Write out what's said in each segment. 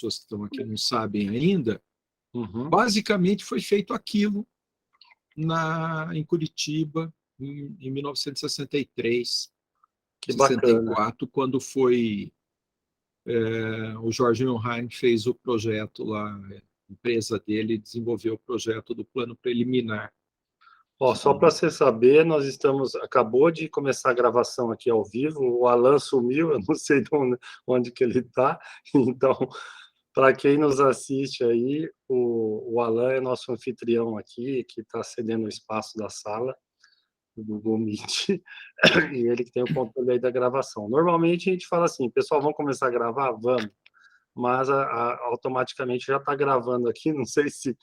pessoas que estão aqui não sabem ainda, Uhum. basicamente foi feito aquilo em Curitiba, em 1963, Que bacana. 64, quando foi o Jorge Milheim fez o projeto lá, a empresa dele desenvolveu o projeto do plano preliminar. Ó, só para você saber, acabou de começar a gravação aqui ao vivo, o Alan sumiu, eu não sei de onde que ele está, então, para quem nos assiste aí, o Alan é nosso anfitrião aqui, que está cedendo o espaço da sala do Google Meet, e ele que tem o controle aí da gravação. Normalmente a gente fala assim, pessoal, vamos começar a gravar? Vamos, mas automaticamente já está gravando aqui, não sei se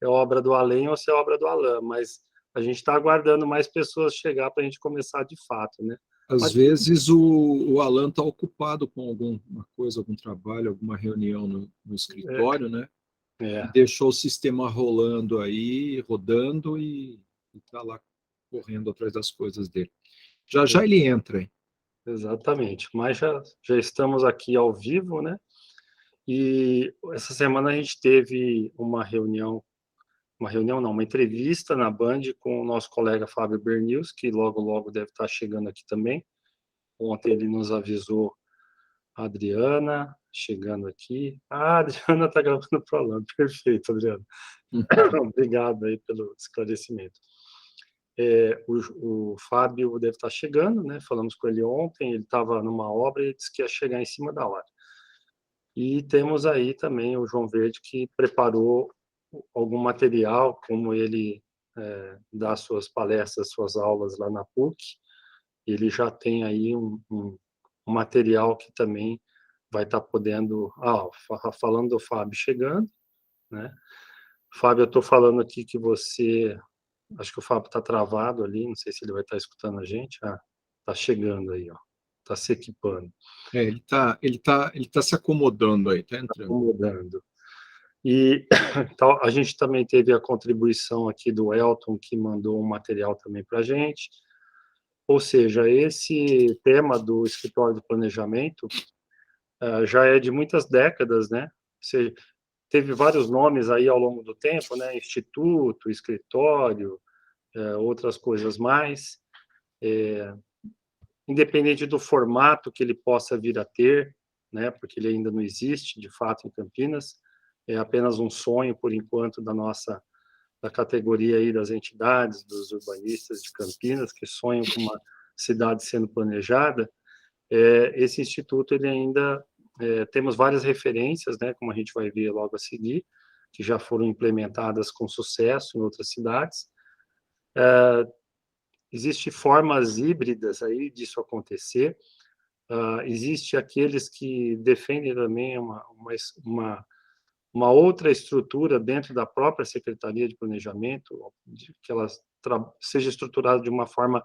é obra do Além ou se é obra do Alan, mas a gente está aguardando mais pessoas chegar para a gente começar de fato, né? Às Mas, vezes o Alan está ocupado com alguma coisa, algum trabalho, alguma reunião no escritório, né? E é, deixou o sistema rolando aí, rodando e está lá correndo atrás das coisas dele. Já já ele entra, hein? exatamente, mas já estamos aqui ao vivo, né? E essa semana a gente teve uma reunião não, uma entrevista na Band com o nosso colega Fábio Bernews, que logo, logo deve estar chegando aqui também. Ontem ele nos avisou a Adriana, chegando aqui. Ah, a Adriana está gravando para lá. Perfeito, Adriana. Obrigado aí pelo esclarecimento. O Fábio deve estar chegando, né? Falamos com ele ontem, ele estava numa obra e disse que ia chegar em cima da hora. E temos aí também o João Verde, que preparou algum material, como ele dá suas palestras, suas aulas lá na PUC. Ele já tem aí um material que também vai estar podendo... falando do Fábio chegando, né? Fábio, eu estou falando aqui que você... Acho que o Fábio está travado ali, não sei se ele vai estar escutando a gente. Ah, está chegando aí, ó. Está se equipando. Ele tá se acomodando aí, tá Está entrando. acomodando. E então, a gente também teve a contribuição aqui do Elton, que mandou um material também para a gente. Ou seja, esse tema do escritório de planejamento já é de muitas décadas, né? Você teve vários nomes aí ao longo do tempo, né? Instituto, escritório, outras coisas mais. Independente do formato que ele possa vir a ter, né? Porque ele ainda não existe, de fato, em Campinas. É apenas um sonho, por enquanto, da categoria aí das entidades, dos urbanistas de Campinas, que sonham com uma cidade sendo planejada. Esse instituto, ele ainda temos várias referências, né, como a gente vai ver logo a seguir, que já foram implementadas com sucesso em outras cidades. Existem formas híbridas aí disso acontecer. Existe aqueles que defendem também uma outra estrutura dentro da própria Secretaria de Planejamento, que ela seja estruturada de uma forma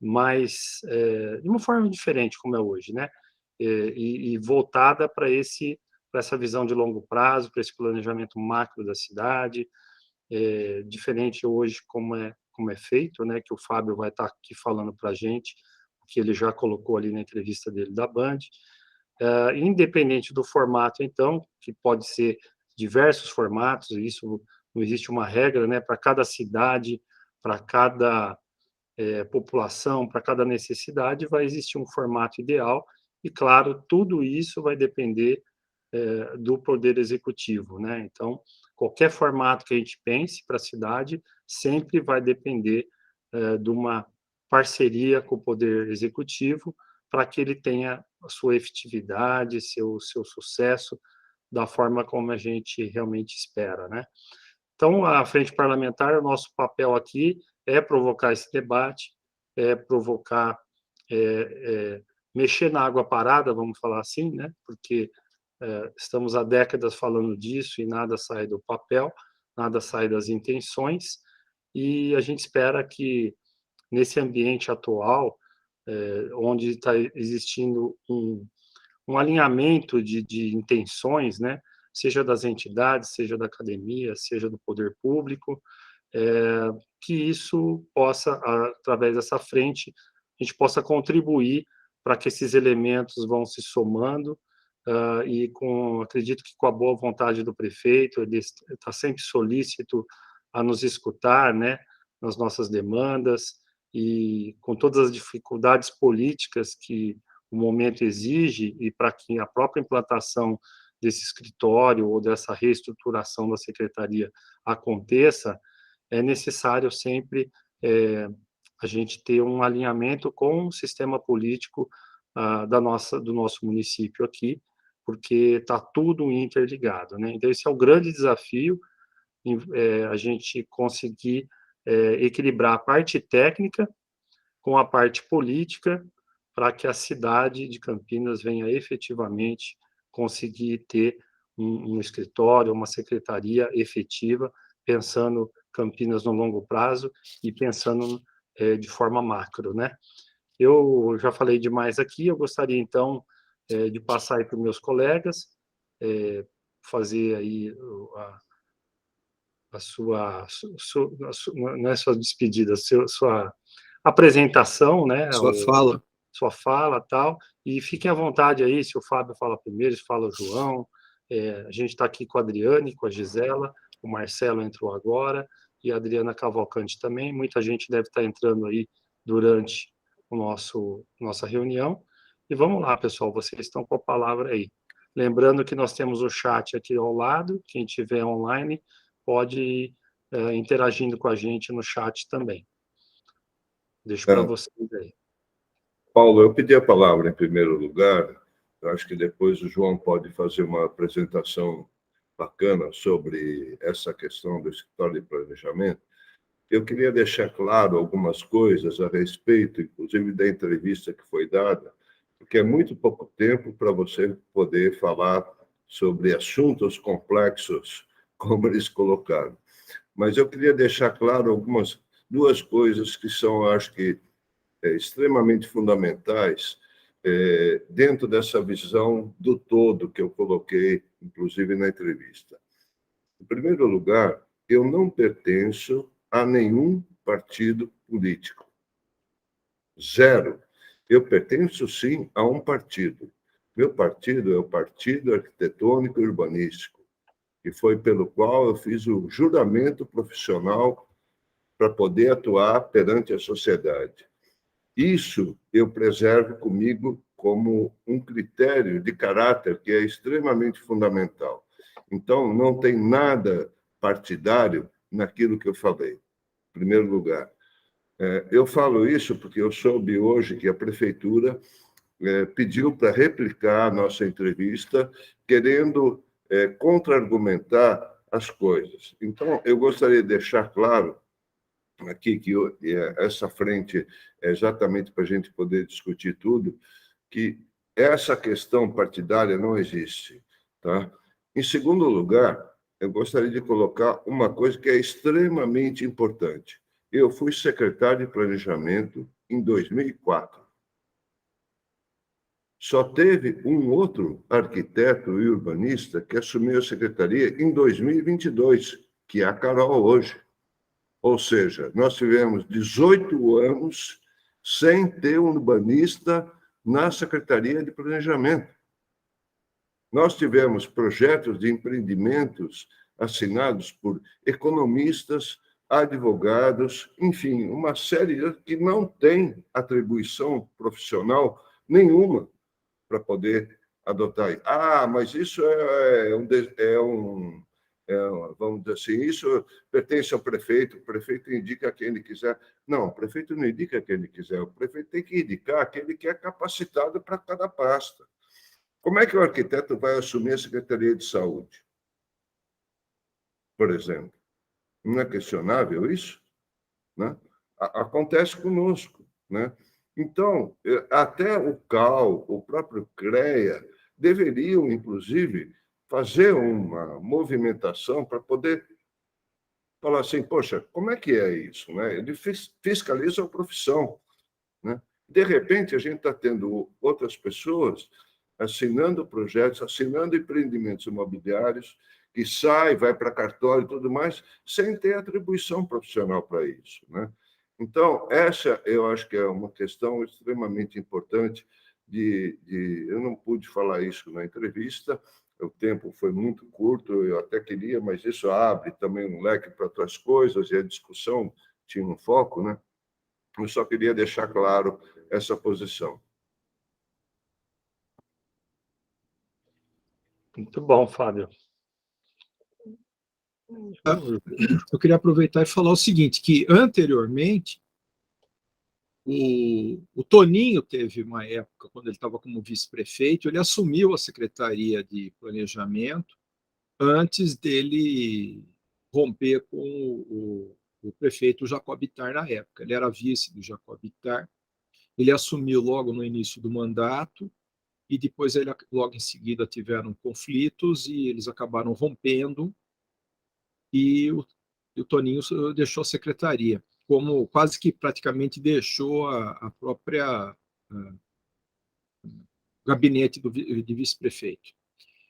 de uma forma diferente, como é hoje, né? E voltada para essa visão de longo prazo, para esse planejamento macro da cidade, diferente hoje como é feito, né? Que o Fábio vai estar aqui falando para a gente, que ele já colocou ali na entrevista dele da Band. Independente do formato, então, que pode ser diversos formatos, isso não existe uma regra, né? Para cada cidade, para cada população, para cada necessidade, vai existir um formato ideal, e, claro, tudo isso vai depender do Poder Executivo, né? Então, qualquer formato que a gente pense para a cidade sempre vai depender de uma parceria com o Poder Executivo para que ele tenha a sua efetividade, seu sucesso da forma como a gente realmente espera, né? Então, a frente parlamentar, o nosso papel aqui é provocar esse debate, é provocar, mexer na água parada, vamos falar assim, né? Porque estamos há décadas falando disso e nada sai do papel, nada sai das intenções, e a gente espera que, nesse ambiente atual, onde está existindo um alinhamento de intenções, né? Seja das entidades, seja da academia, seja do poder público, que isso possa, através dessa frente, a gente possa contribuir para que esses elementos vão se somando e acredito que com a boa vontade do prefeito, ele está sempre solícito a nos escutar, né, nas nossas demandas, e com todas as dificuldades políticas que o momento exige, e para que a própria implantação desse escritório ou dessa reestruturação da secretaria aconteça, é necessário sempre a gente ter um alinhamento com o sistema político do nosso município aqui, porque está tudo interligado, né? Então, esse é o grande desafio, a gente conseguir equilibrar a parte técnica com a parte política, para que a cidade de Campinas venha efetivamente conseguir ter um escritório, uma secretaria efetiva, pensando Campinas no longo prazo e pensando de forma macro, né? Eu já falei demais aqui, eu gostaria, então, de passar aí para os meus colegas, fazer aí a sua, não é sua despedida, sua apresentação, né? Sua fala. Sua fala, tal, e fiquem à vontade aí, se o Fábio fala primeiro, se fala o João, a gente está aqui com a Adriane, com a Gisela, o Marcelo entrou agora, e a Adriana Cavalcante também, muita gente deve estar entrando aí durante nossa reunião, e vamos lá, pessoal, vocês estão com a palavra aí. Lembrando que nós temos o chat aqui ao lado, quem estiver online pode ir interagindo com a gente no chat também. Deixo para vocês aí. Paulo, eu pedi a palavra em primeiro lugar. Eu acho que depois o João pode fazer uma apresentação bacana sobre essa questão do escritório de planejamento. Eu queria deixar claro algumas coisas a respeito, inclusive da entrevista que foi dada, porque é muito pouco tempo para você poder falar sobre assuntos complexos, como eles colocaram. Mas eu queria deixar claro duas coisas que são, acho que, extremamente fundamentais dentro dessa visão do todo que eu coloquei, inclusive, na entrevista. Em primeiro lugar, eu não pertenço a nenhum partido político. Zero. Eu pertenço, sim, a um partido. Meu partido é o Partido Arquitetônico e Urbanístico, que foi pelo qual eu fiz o juramento profissional para poder atuar perante a sociedade. Isso eu preservo comigo como um critério de caráter que é extremamente fundamental. Então, não tem nada partidário naquilo que eu falei, em primeiro lugar. Eu falo isso porque eu soube hoje que a prefeitura pediu para replicar a nossa entrevista, querendo contra-argumentar as coisas. Então, eu gostaria de deixar claro aqui que essa frente é exatamente para a gente poder discutir tudo, que essa questão partidária não existe. Tá? Em segundo lugar, eu gostaria de colocar uma coisa que é extremamente importante. Eu fui secretário de Planejamento em 2004. Só teve um outro arquiteto e urbanista que assumiu a secretaria em 2022, que é a Carol hoje. Ou seja, nós tivemos 18 anos sem ter um urbanista na Secretaria de Planejamento. Nós tivemos projetos de empreendimentos assinados por economistas, advogados, enfim, uma série que não tem atribuição profissional nenhuma para poder adotar. Mas isso vamos dizer assim, isso pertence ao prefeito, o prefeito indica quem ele quiser. Não, o prefeito não indica quem ele quiser, o prefeito tem que indicar aquele que é capacitado para cada pasta. Como é que o arquiteto vai assumir a Secretaria de Saúde, por exemplo? Não é questionável isso? Né? Acontece conosco. Né? Então, até o CAL, o próprio CREA, deveriam, inclusive, fazer uma movimentação para poder falar assim, poxa, como é que é isso? Né? Ele fiscaliza a profissão. Né? De repente, a gente está tendo outras pessoas assinando projetos, assinando empreendimentos imobiliários, que vai para cartório e tudo mais, sem ter atribuição profissional para isso. Né? Então, essa eu acho que é uma questão extremamente importante eu não pude falar isso na entrevista, o tempo foi muito curto, eu até queria, mas isso abre também um leque para outras coisas, e a discussão tinha um foco, né? Eu só queria deixar claro essa posição. Muito bom, Fábio. Eu queria aproveitar e falar o seguinte, que anteriormente o Toninho teve uma época, quando ele estava como vice-prefeito, ele assumiu a Secretaria de Planejamento antes dele romper com o prefeito Jacob Ittar na época. Ele era vice do Jacob Ittar, ele assumiu logo no início do mandato, e depois logo em seguida tiveram conflitos e eles acabaram rompendo, e o Toninho deixou a secretaria, como quase que praticamente deixou a própria gabinete de vice-prefeito.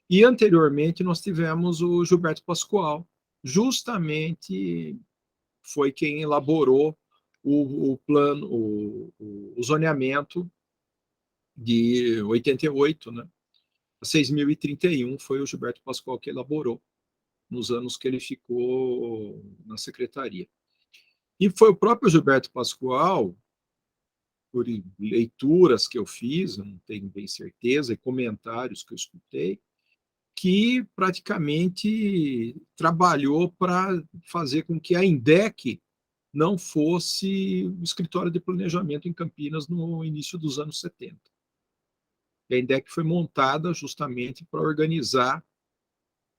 E anteriormente nós tivemos o Gilberto Pascoal, justamente foi quem elaborou o plano, o zoneamento de 88, né? 6.031 foi o Gilberto Pascoal que elaborou nos anos que ele ficou na secretaria. E foi o próprio Gilberto Pascoal, por leituras que eu fiz, eu não tenho bem certeza, e comentários que eu escutei, que praticamente trabalhou para fazer com que a INDEC não fosse o escritório de planejamento em Campinas no início dos anos 70. E a INDEC foi montada justamente para organizar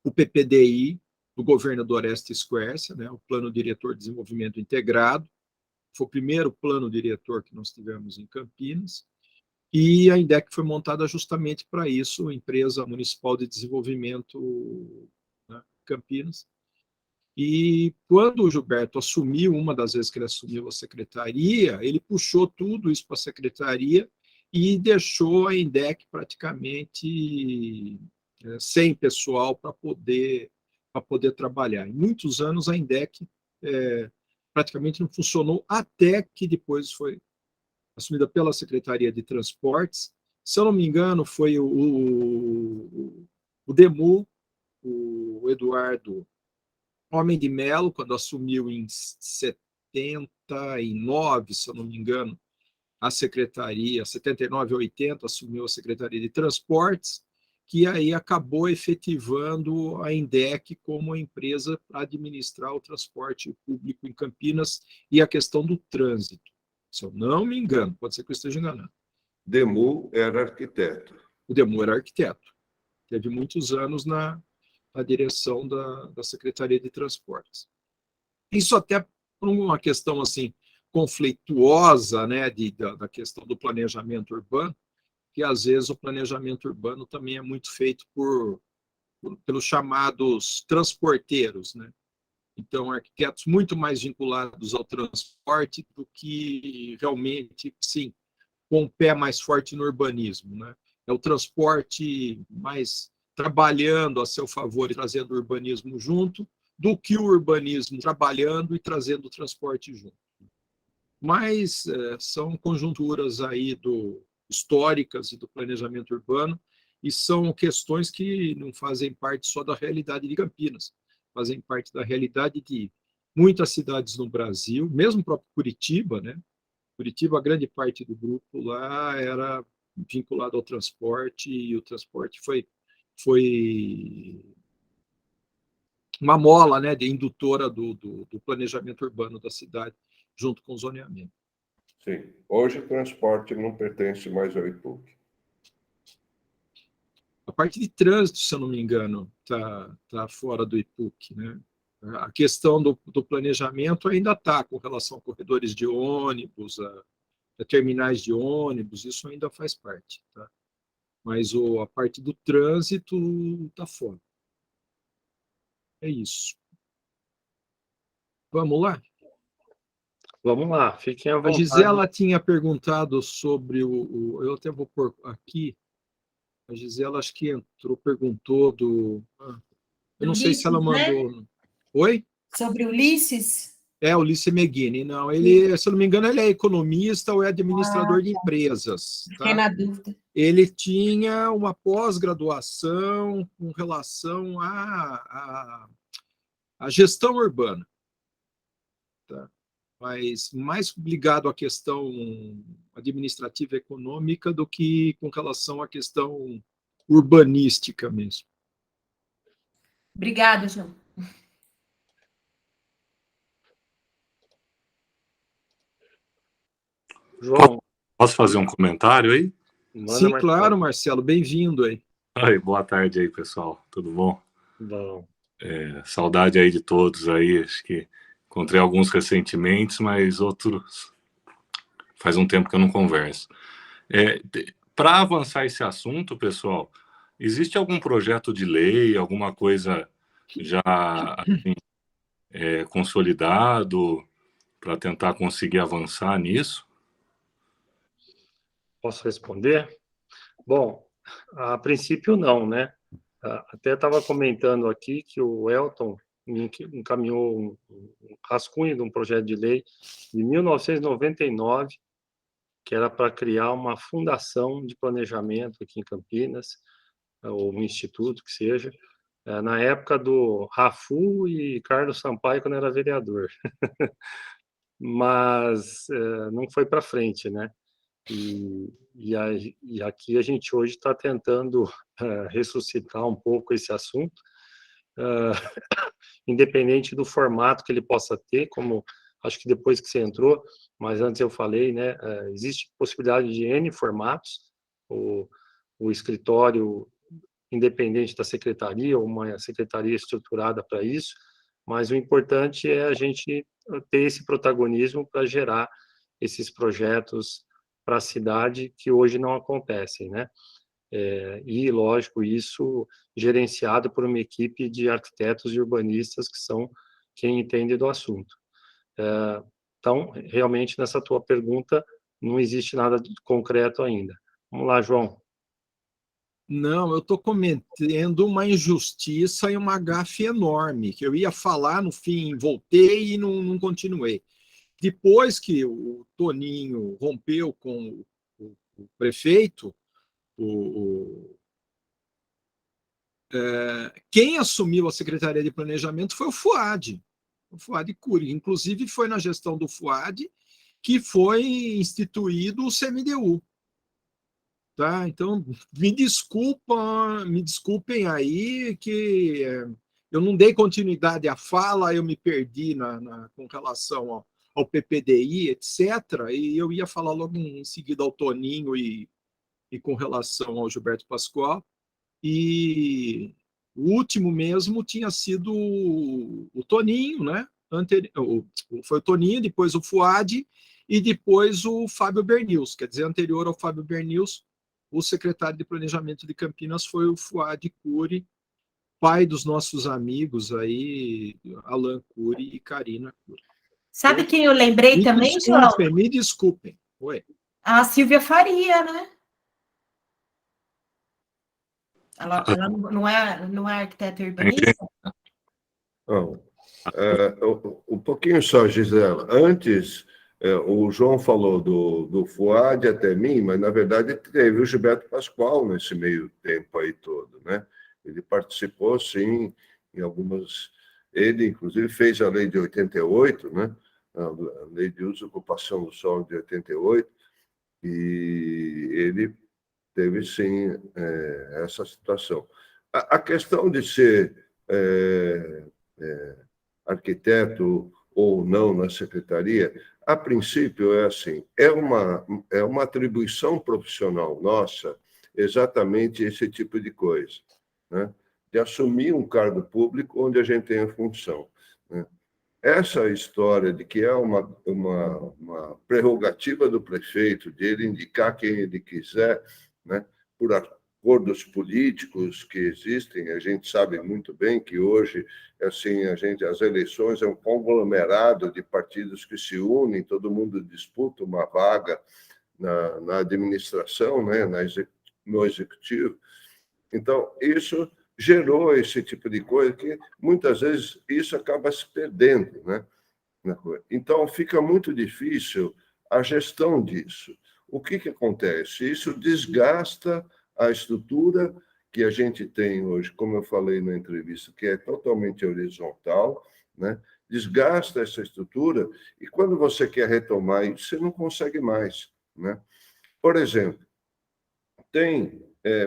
o PPDI do governo do Orestes Quercia, né, o Plano Diretor de Desenvolvimento Integrado, foi o primeiro plano diretor que nós tivemos em Campinas, e a INDEC foi montada justamente para isso, a Empresa Municipal de Desenvolvimento, né, Campinas. E quando o Gilberto assumiu, uma das vezes que ele assumiu a secretaria, ele puxou tudo isso para a secretaria e deixou a INDEC praticamente sem pessoal para poder trabalhar. Em muitos anos a INDEC praticamente não funcionou, até que depois foi assumida pela Secretaria de Transportes. Se eu não me engano, foi o DEMU, o Eduardo Homem de Mello, quando assumiu em 79, se eu não me engano, a secretaria, 79 a 80, assumiu a Secretaria de Transportes, que aí acabou efetivando a INDEC como a empresa para administrar o transporte público em Campinas e a questão do trânsito. Se eu não me engano, pode ser que eu esteja enganando. DEMU era arquiteto. O DEMU era arquiteto. Teve muitos anos na direção da Secretaria de Transportes. Isso até por uma questão assim conflituosa, né, da questão do planejamento urbano, que às vezes o planejamento urbano também é muito feito pelos chamados transporteiros, né? Então, arquitetos muito mais vinculados ao transporte do que realmente, sim, com o pé mais forte no urbanismo, né? É o transporte mais trabalhando a seu favor e trazendo o urbanismo junto, do que o urbanismo trabalhando e trazendo o transporte junto. Mas são conjunturas aí históricas e do planejamento urbano, e são questões que não fazem parte só da realidade de Campinas, fazem parte da realidade de muitas cidades no Brasil, mesmo o próprio Curitiba, né? Curitiba, a grande parte do grupo lá era vinculado ao transporte, e o transporte foi uma mola, né, de indutora do planejamento urbano da cidade, junto com o zoneamento. Sim. Hoje o transporte não pertence mais ao IPUC. A parte de trânsito, se eu não me engano, tá fora do IPUC, né? A questão do planejamento ainda está com relação a corredores de ônibus, a terminais de ônibus, isso ainda faz parte, tá? Mas a parte do trânsito está fora. É isso. Vamos lá? Vamos lá, fiquem à vontade. A Gisela tinha perguntado sobre eu até vou pôr aqui. A Gisela acho que perguntou eu não sei se ela mandou. Né? Oi? Sobre Ulisses? É, Ulisses Meghini, não, ele, se eu não me engano, ele é economista ou é administrador de empresas. Fiquei Tá? na dúvida. Ele tinha uma pós-graduação com relação à gestão urbana, tá? Mas mais ligado à questão administrativa e econômica do que com relação à questão urbanística mesmo. Obrigada, João. João, Posso fazer um comentário aí? manda, Sim, Marcelo. claro, Marcelo, bem-vindo aí. Ai, boa tarde aí, pessoal. Tudo bom? Bom, Saudade aí de todos aí. Acho que encontrei alguns recentemente, mas outros faz um tempo que eu não converso. Para avançar esse assunto, pessoal, existe algum projeto de lei, alguma coisa já assim, consolidado para tentar conseguir avançar nisso? posso responder? Bom, a princípio não, né? Até estava comentando aqui que o Elton me encaminhou um rascunho de um projeto de lei de 1999, que era para criar uma fundação de planejamento aqui em Campinas, ou um instituto que seja, na época do Rafu e Carlos Sampaio, quando era vereador. Mas não foi para frente, né? E aqui a gente hoje está tentando ressuscitar um pouco esse assunto, independente do formato que ele possa ter, como acho que depois que você entrou, mas antes eu falei, né, existe possibilidade de N formatos, o escritório independente da secretaria, ou uma secretaria estruturada para isso, mas o importante é a gente ter esse protagonismo para gerar esses projetos para a cidade que hoje não acontecem, né? E, lógico, isso gerenciado por uma equipe de arquitetos e urbanistas que são quem entende do assunto. Então, realmente, nessa tua pergunta, não existe nada de concreto ainda. Vamos lá, João. Não, eu estou cometendo uma injustiça e uma gafe enorme, que eu ia falar, no fim, voltei e não continuei. Depois que o Toninho rompeu com o prefeito, quem assumiu a Secretaria de Planejamento foi o Fuad Cury. Inclusive, foi na gestão do Fuad que foi instituído o CMDU. Tá? Então, me desculpem aí que eu não dei continuidade à fala, eu me perdi com relação ao PPDI, etc., e eu ia falar logo em seguida ao Toninho e com relação ao Gilberto Pascoal, e o último mesmo tinha sido o Toninho, né? Foi o Toninho, depois o Fuad, e depois o Fábio Bernils, quer dizer, anterior ao Fábio Bernils, o secretário de Planejamento de Campinas foi o Fuad Cury, pai dos nossos amigos aí, Alan Cury e Karina Cury. Sabe quem eu lembrei também, João? Me desculpem. Oi. A Silvia Faria, né? Ela não é arquiteta urbanista? Não. Um pouquinho só, Gisela. Antes, o João falou do Fuad até mim, mas, na verdade, teve o Gilberto Pascoal nesse meio tempo aí todo, né? Ele participou, sim, em algumas... Ele, inclusive, fez a lei de 88, né? A lei de uso e ocupação do solo de 88, e ele teve, sim, essa situação. A questão de ser arquiteto ou não na secretaria, a princípio é assim, é uma atribuição profissional nossa exatamente esse tipo de coisa, né? De assumir um cargo público onde a gente tem a função, né? Essa história de que é uma prerrogativa do prefeito de ele indicar quem ele quiser, né, por acordos políticos que existem, a gente sabe muito bem que hoje assim as eleições é um conglomerado de partidos que se unem, todo mundo disputa uma vaga na administração, né, no executivo. Então, isso gerou esse tipo de coisa que muitas vezes isso acaba se perdendo, né? Então, fica muito difícil a gestão disso. O que acontece? Isso desgasta a estrutura que a gente tem hoje, como eu falei na entrevista, que é totalmente horizontal, né? Desgasta essa estrutura e quando você quer retomar isso, você não consegue mais, né? Por exemplo,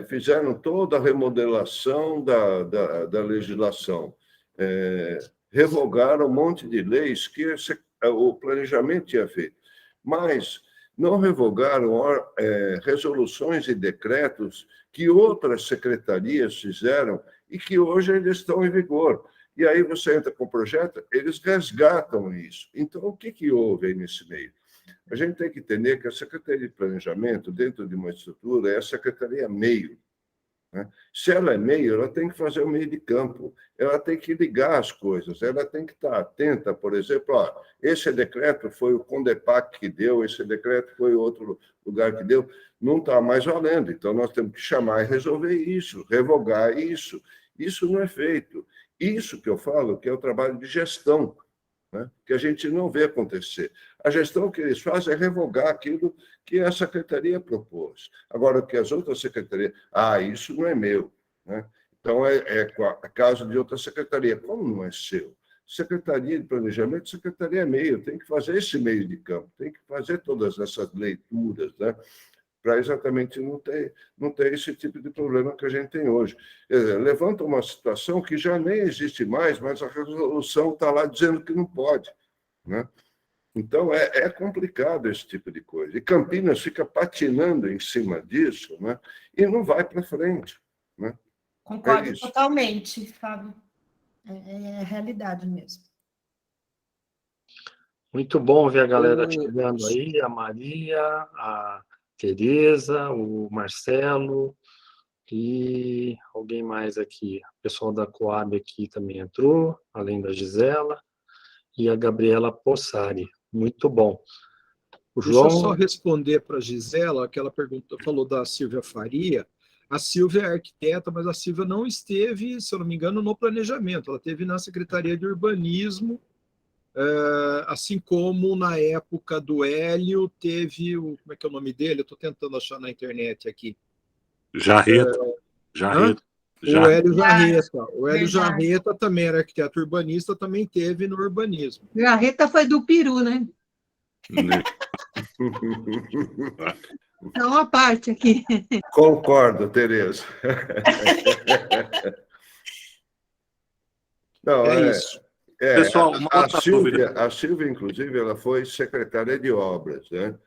fizeram toda a remodelação da legislação, revogaram um monte de leis que o planejamento tinha feito, mas não revogaram resoluções e decretos que outras secretarias fizeram e que hoje eles estão em vigor. E aí você entra com o projeto, eles resgatam isso. Então, o que houve aí nesse meio? A gente tem que entender que a Secretaria de Planejamento, dentro de uma estrutura, é a Secretaria meio, né? Se ela é meio, ela tem que fazer o meio de campo, ela tem que ligar as coisas, ela tem que estar atenta, por exemplo, esse decreto foi o Condepac que deu, esse decreto foi outro lugar que deu, não está mais valendo, então nós temos que chamar e resolver isso, revogar isso. Isso não é feito. Isso que eu falo que é o trabalho de gestão, né? Que a gente não vê acontecer. A gestão que eles fazem é revogar aquilo que a secretaria propôs. Agora, o que as outras secretarias... isso não é meu, né? Então, é caso de outra secretaria. Como não é seu? Secretaria de Planejamento, secretaria é meio, tem que fazer esse meio de campo, tem que fazer todas essas leituras, né? Para exatamente não ter esse tipo de problema que a gente tem hoje. Levanta uma situação que já nem existe mais, mas a resolução está lá dizendo que não pode, né? Então, é complicado esse tipo de coisa. E Campinas fica patinando em cima disso, né? E não vai para frente, né? Concordo totalmente, Fábio. É a realidade mesmo. Muito bom ver a galera chegando aí, a Maria, a Tereza, o Marcelo e alguém mais aqui. O pessoal da Coab aqui também entrou, além da Gisela, e a Gabriela Possari. Muito bom. O Deixa eu João... só responder para a Gisela, aquela pergunta, falou da Silvia Faria. A Silvia é arquiteta, mas a Silvia não esteve, se eu não me engano, no planejamento. Ela esteve na Secretaria de Urbanismo, assim como na época do Hélio teve como é que é o nome dele? Eu estou tentando achar na internet aqui. Jarreta. O Hélio Jarreta. O Hélio Verdade. Jarreta também era arquiteto urbanista, também teve no urbanismo. Jarreta foi do Peru, né? É uma parte aqui. Concordo, Tereza. Não, isso. Pessoal, uma outra dúvida. A Silvia, inclusive, ela foi secretária de obras, né?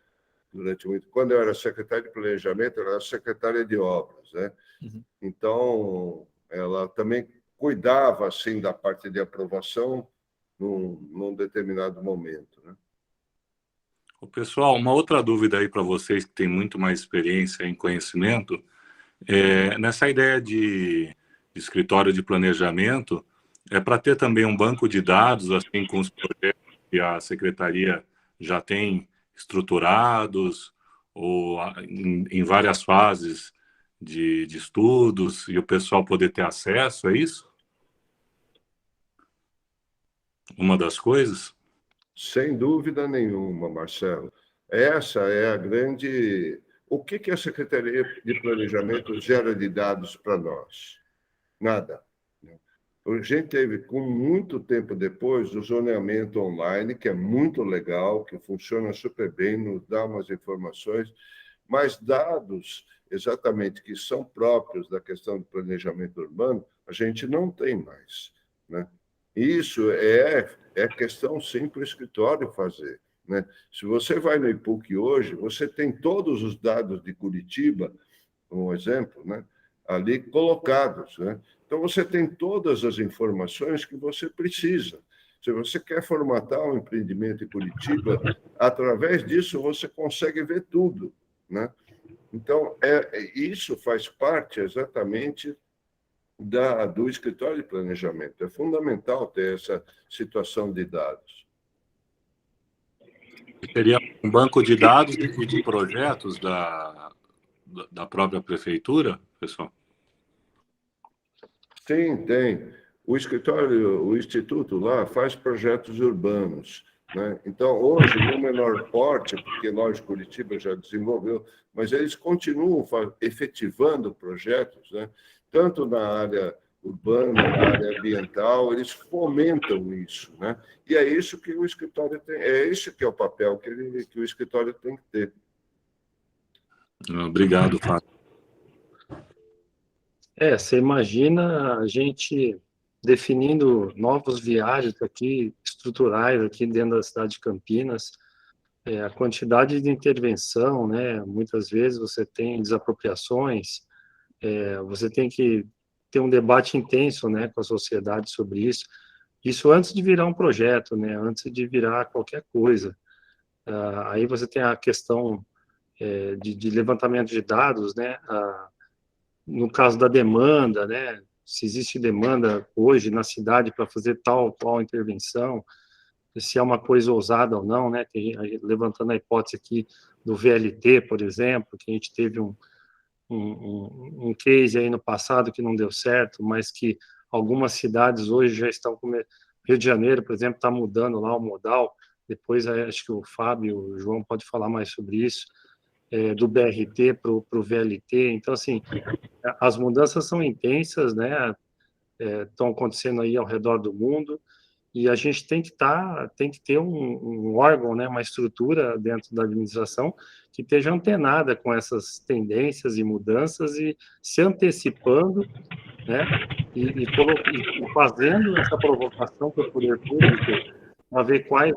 Quando eu era secretária de planejamento, ela era secretária de obras, né? Uhum. Então, ela também cuidava assim da parte de aprovação num determinado momento, né? Pessoal, uma outra dúvida aí para vocês que têm muito mais experiência em conhecimento, nessa ideia de escritório de planejamento, é para ter também um banco de dados, assim, com os projetos que a secretaria já tem estruturados, ou em várias fases de estudos, e o pessoal poder ter acesso, é isso? Uma das coisas? Sem dúvida nenhuma, Marcelo. Essa é a grande... O que a Secretaria de Planejamento gera de dados para nós? Nada. A gente teve, com muito tempo depois, o zoneamento online, que é muito legal, que funciona super bem, nos dá umas informações, mas dados exatamente que são próprios da questão do planejamento urbano, a gente não tem mais, né? Isso é questão, sim, para o escritório fazer, né? Se você vai no IPUC hoje, você tem todos os dados de Curitiba, um exemplo, né? Ali colocados, né? Então, você tem todas as informações que você precisa. Se você quer formatar um empreendimento em Curitiba, através disso você consegue ver tudo, né? Então, isso faz parte exatamente do escritório de planejamento. É fundamental ter essa situação de dados. Seria um banco de dados de projetos da própria prefeitura, pessoal? Sim, tem. O escritório, o instituto lá faz projetos urbanos. né? Então, hoje, no menor porte, porque, lógico, Curitiba já desenvolveu, mas eles continuam efetivando projetos, né? Tanto na área urbana, na área ambiental, eles fomentam isso, né? E é isso que o escritório tem, é esse que é o papel que o escritório tem que ter. Obrigado, Fábio. Você imagina a gente definindo novos viários aqui, estruturais aqui dentro da cidade de Campinas, a quantidade de intervenção, né? Muitas vezes você tem desapropriações, você tem que ter um debate intenso, né, com a sociedade sobre isso. Isso antes de virar um projeto, né? Antes de virar qualquer coisa. Aí você tem a questão de levantamento de dados, né? No caso da demanda, né? Se existe demanda hoje na cidade para fazer tal ou qual intervenção, se é uma coisa ousada ou não, né? Levantando a hipótese aqui do VLT, por exemplo, que a gente teve um case aí no passado que não deu certo, mas que algumas cidades hoje já estão com... Rio de Janeiro, por exemplo, está mudando lá o modal. Depois acho que o Fábio, o João pode falar mais sobre isso, do BRT para o VLT. Então, assim, as mudanças são intensas, né? Estão acontecendo aí ao redor do mundo, e a gente tem que ter um órgão, né, uma estrutura dentro da administração que esteja antenada com essas tendências e mudanças e se antecipando, né, e fazendo essa provocação para o poder público para ver quais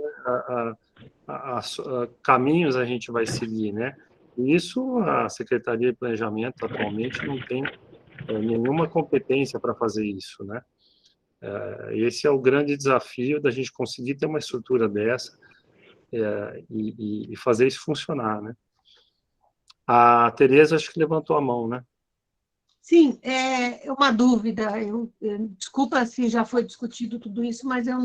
caminhos a gente vai seguir, né? E isso a Secretaria de Planejamento atualmente não tem nenhuma competência para fazer isso, né? Esse é o grande desafio da gente conseguir ter uma estrutura dessa e fazer isso funcionar, né? A Tereza acho que levantou a mão, né? Sim, é uma dúvida. Desculpa se já foi discutido tudo isso, mas eu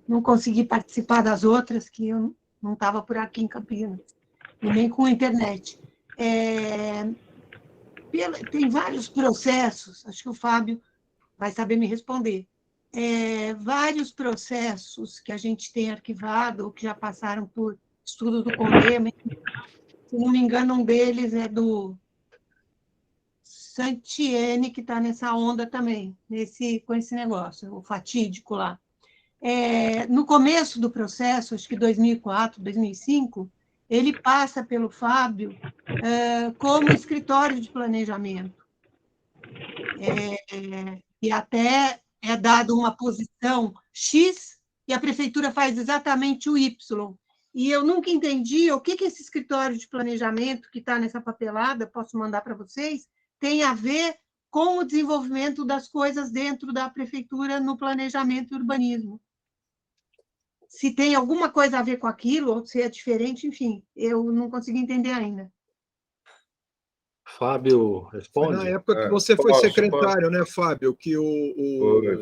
não consegui participar das outras, que eu não estava por aqui em Campinas, e nem com a internet. Tem vários processos, acho que o Fábio vai saber me responder. Vários processos que a gente tem arquivado, ou que já passaram por estudo do CONEMA, se não me engano, um deles é do Santiene, que está nessa onda também, com esse negócio, o fatídico lá. No começo do processo, acho que 2004, 2005, ele passa pelo Fábio como escritório de planejamento. E até é dado uma posição X e a prefeitura faz exatamente o Y. E eu nunca entendi o que esse escritório de planejamento que está nessa papelada, posso mandar para vocês, tem a ver com o desenvolvimento das coisas dentro da prefeitura no planejamento e urbanismo. Se tem alguma coisa a ver com aquilo, ou se é diferente, enfim, eu não consegui entender ainda. Fábio, responde. Foi na época que você foi secretário, né, Fábio, que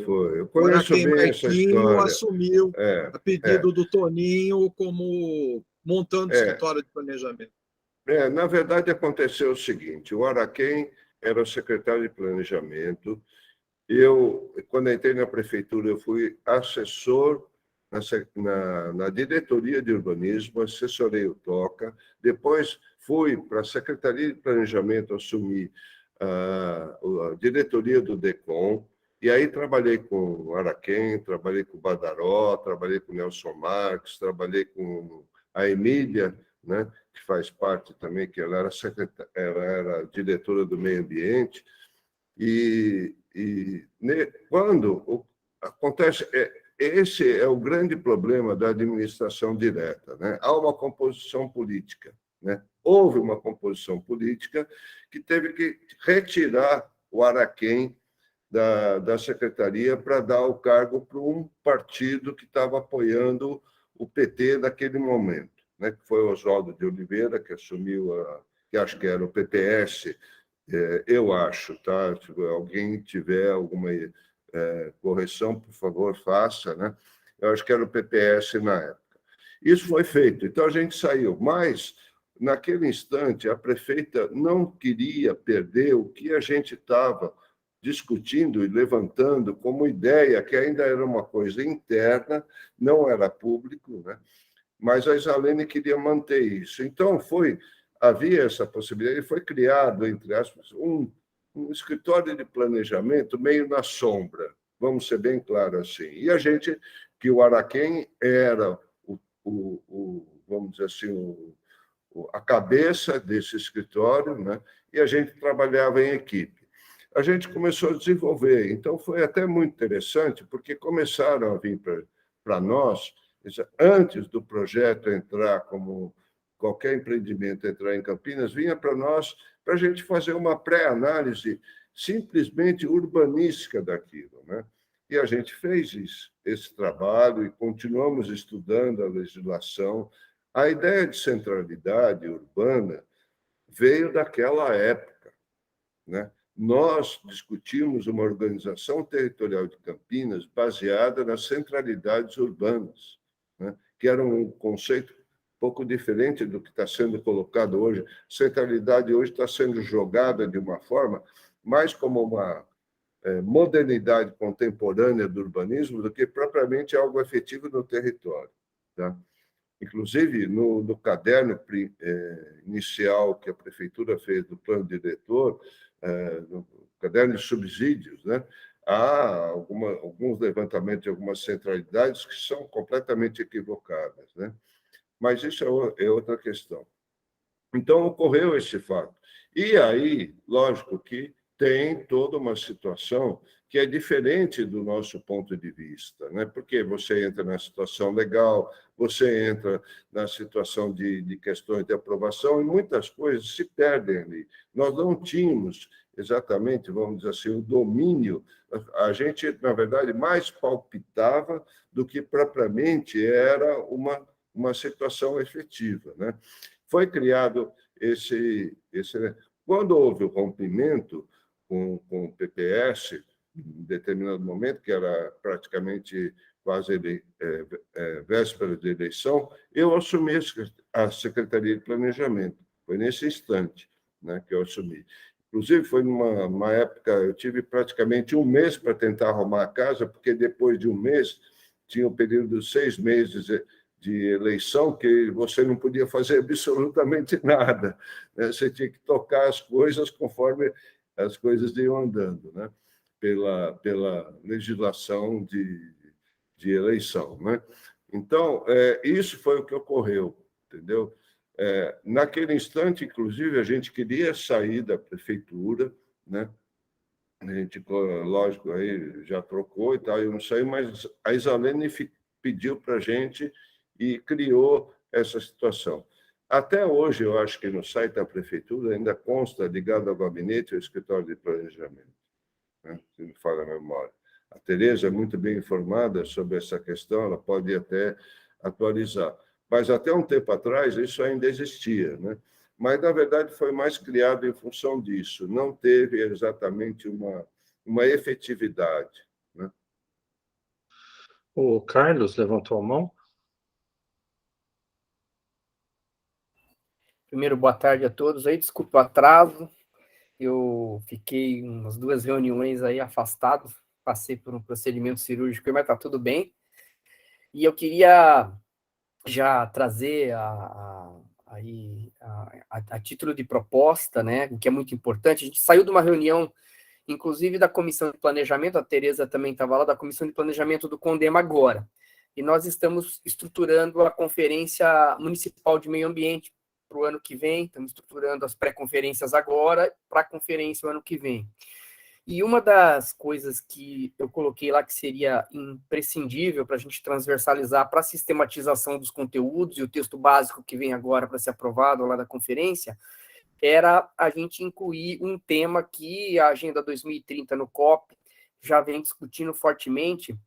Foi. Eu conheço bem essa história. Assumiu a pedido do Toninho como montando escritório de planejamento. Na verdade, aconteceu o seguinte, o Araquém era o secretário de planejamento. Quando entrei na prefeitura, eu fui assessor na diretoria de urbanismo, assessorei o TOCA, depois fui para a Secretaria de Planejamento assumir a diretoria do DECOM, e aí trabalhei com o Araquém, trabalhei com o Badaró, trabalhei com o Nelson Marques, trabalhei com a Emília, né, que faz parte também, que ela era diretora do meio ambiente, e quando acontece... Esse é o grande problema da administração direta, né? Há uma composição política, né? Houve uma composição política que teve que retirar o Araquém da secretaria para dar o cargo para um partido que estava apoiando o PT naquele momento, né? Que foi o Oswaldo de Oliveira, que assumiu, que acho que era o PPS, eu acho, tá? Se alguém tiver alguma correção, por favor, faça, né? Eu acho que era o PPS na época. Isso foi feito, então a gente saiu, mas naquele instante a prefeita não queria perder o que a gente estava discutindo e levantando como ideia, que ainda era uma coisa interna, não era público, né? Mas a Isalene queria manter isso. Então, havia essa possibilidade, e foi criado, entre aspas, um escritório de planejamento meio na sombra, vamos ser bem claros assim. E a gente, que o Araquém era vamos dizer assim, a cabeça desse escritório, né? E a gente trabalhava em equipe. A gente começou a desenvolver, então foi até muito interessante, porque começaram a vir para nós, antes do projeto entrar, como qualquer empreendimento entrar em Campinas, vinha para nós para a gente fazer uma pré-análise simplesmente urbanística daquilo, né? E a gente fez esse trabalho e continuamos estudando a legislação. A ideia de centralidade urbana veio daquela época, né? Nós discutimos uma organização territorial de Campinas baseada nas centralidades urbanas, né? Que era um conceito um pouco diferente do que está sendo colocado hoje. Centralidade hoje está sendo jogada de uma forma mais como uma modernidade contemporânea do urbanismo do que propriamente algo efetivo no território, tá? Inclusive, no caderno inicial que a prefeitura fez do plano diretor, no caderno de subsídios, né, há alguns levantamentos de algumas centralidades que são completamente equivocadas, né? Mas isso é outra questão. Então, ocorreu esse fato. E aí, lógico que tem toda uma situação que é diferente do nosso ponto de vista, né? Porque você entra na situação legal, você entra na situação de questões de aprovação, e muitas coisas se perdem ali. Nós não tínhamos exatamente, vamos dizer assim, o domínio. A gente, na verdade, mais palpitava do que propriamente era uma situação efetiva, né? Foi criado quando houve o rompimento com o PPS, em determinado momento, que era praticamente quase véspera de eleição, eu assumi a Secretaria de Planejamento. Foi nesse instante, né, que eu assumi. Inclusive, foi numa época, eu tive praticamente um mês para tentar arrumar a casa, porque depois de um mês tinha um período de 6 meses de eleição que você não podia fazer absolutamente nada, né? Você tinha que tocar as coisas conforme as coisas iam andando, né? Pela legislação de eleição, né? Então, isso foi o que ocorreu, entendeu? Naquele instante, inclusive, a gente queria sair da prefeitura, né? A gente, lógico, aí já trocou e tal, eu não saí, mas a Isalene pediu para a gente e criou essa situação. Até hoje, eu acho que no site da prefeitura ainda consta ligado ao gabinete, ao escritório de planejamento, né? Se me falha a memória. A Tereza é muito bem informada sobre essa questão, ela pode até atualizar. Mas até um tempo atrás, isso ainda existia, né? Mas, na verdade, foi mais criado em função disso, não teve exatamente uma efetividade, né? O Carlos levantou a mão. Primeiro, boa tarde a todos. Aí, desculpa o atraso. Eu fiquei umas 2 reuniões aí afastado, passei por um procedimento cirúrgico, mas tá tudo bem. E eu queria já trazer a título de proposta, né, o que é muito importante. A gente saiu de uma reunião, inclusive da Comissão de Planejamento, a Tereza também estava lá, da Comissão de Planejamento do Condema agora. E nós estamos estruturando a Conferência Municipal de Meio Ambiente para o ano que vem, estamos estruturando as pré-conferências agora para a conferência o ano que vem. E uma das coisas que eu coloquei lá que seria imprescindível para a gente transversalizar para a sistematização dos conteúdos e o texto básico que vem agora para ser aprovado lá da conferência, era a gente incluir um tema que a Agenda 2030 no COP já vem discutindo fortemente,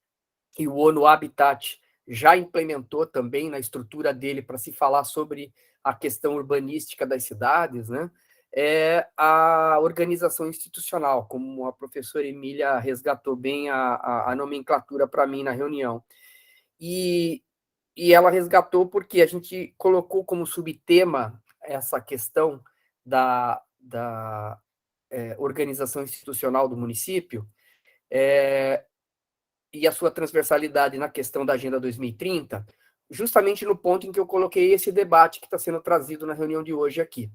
e o ONU Habitat já implementou também na estrutura dele para se falar sobre a questão urbanística das cidades, né? É a organização institucional, como a professora Emília resgatou bem a nomenclatura para mim na reunião. E ela resgatou porque a gente colocou como subtema essa questão da organização institucional do município, e a sua transversalidade na questão da Agenda 2030, justamente no ponto em que eu coloquei esse debate que está sendo trazido na reunião de hoje aqui.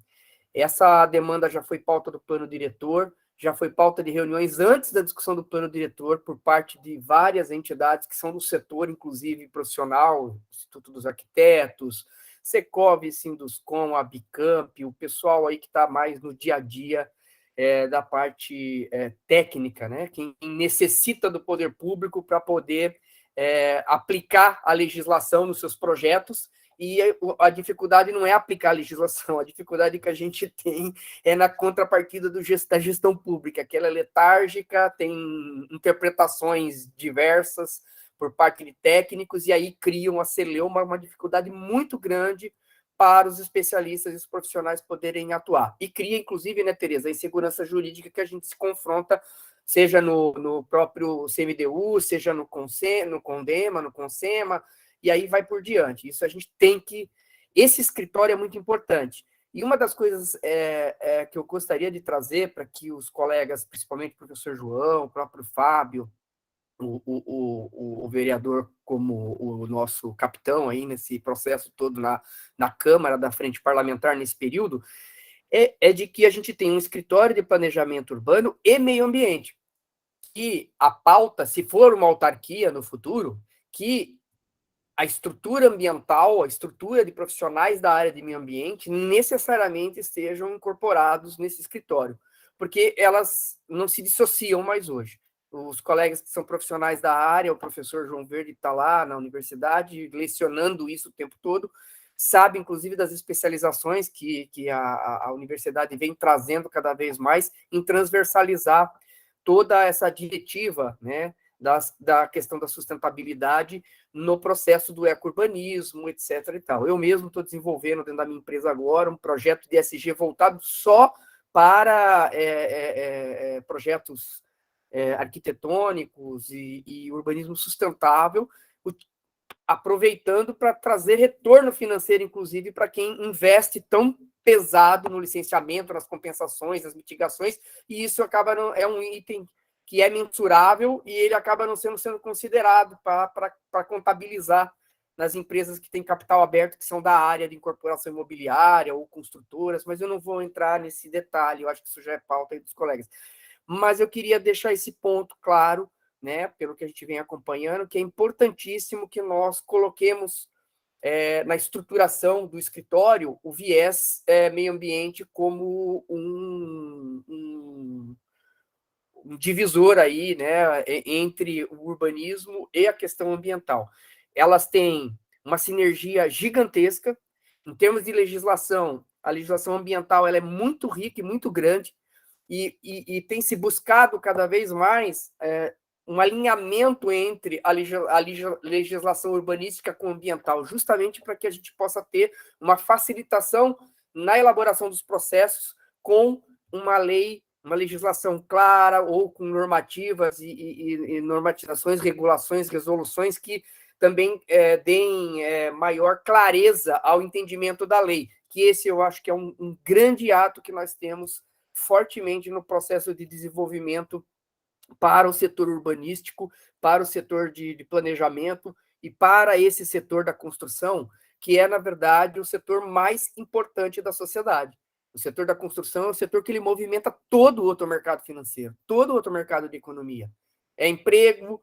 Essa demanda já foi pauta do plano diretor, já foi pauta de reuniões antes da discussão do plano diretor por parte de várias entidades que são do setor, inclusive profissional, Instituto dos Arquitetos, Secov, Sinduscom, a Bicamp, o pessoal aí que está mais no dia a dia da parte técnica, né? Quem necessita do poder público para poder aplicar a legislação nos seus projetos. E a dificuldade não é aplicar a legislação, a dificuldade que a gente tem é na contrapartida da gestão pública, que ela é letárgica, tem interpretações diversas por parte de técnicos, e aí cria uma celeuma, uma dificuldade muito grande para os especialistas e os profissionais poderem atuar. E cria, inclusive, né, Tereza, a insegurança jurídica que a gente se confronta, seja no próprio CMDU, seja no CONDEMA, no CONSEMA, e aí vai por diante. Isso a gente tem que... Esse escritório é muito importante. E uma das coisas que eu gostaria de trazer para que os colegas, principalmente o professor João, o próprio Fábio, o vereador como o nosso capitão aí nesse processo todo na Câmara da Frente Parlamentar nesse período, é de que a gente tem um escritório de planejamento urbano e meio ambiente. E a pauta, se for uma autarquia no futuro, que a estrutura ambiental, a estrutura de profissionais da área de meio ambiente necessariamente estejam incorporados nesse escritório, porque elas não se dissociam mais hoje. Os colegas que são profissionais da área, o professor João Verde está lá na universidade, lecionando isso o tempo todo, sabe, inclusive, das especializações que a universidade vem trazendo cada vez mais em transversalizar toda essa diretiva, né, da questão da sustentabilidade no processo do ecourbanismo, etc. e tal. Eu mesmo estou desenvolvendo dentro da minha empresa agora um projeto de ESG voltado só para projetos arquitetônicos e urbanismo sustentável, aproveitando para trazer retorno financeiro, inclusive, para quem investe tão pesado no licenciamento, nas compensações, nas mitigações, e isso acaba é um item que é mensurável e ele acaba não sendo considerado para contabilizar nas empresas que têm capital aberto, que são da área de incorporação imobiliária ou construtoras, mas eu não vou entrar nesse detalhe, eu acho que isso já é pauta aí dos colegas. Mas eu queria deixar esse ponto claro, né, pelo que a gente vem acompanhando, que é importantíssimo que nós coloquemos na estruturação do escritório o viés meio ambiente como um divisor aí, né, entre o urbanismo e a questão ambiental. Elas têm uma sinergia gigantesca. Em termos de legislação, a legislação ambiental ela é muito rica e muito grande, e tem se buscado cada vez mais um alinhamento entre a legislação urbanística com a ambiental, justamente para que a gente possa ter uma facilitação na elaboração dos processos com uma lei, uma legislação clara, ou com normativas e normatizações, regulações, resoluções que também deem maior clareza ao entendimento da lei, que esse eu acho que é um grande ato que nós temos fortemente no processo de desenvolvimento para o setor urbanístico, para o setor de planejamento e para esse setor da construção, que é, na verdade, o setor mais importante da sociedade. O setor da construção é o setor que ele movimenta todo o outro mercado financeiro, todo o outro mercado de economia. É emprego,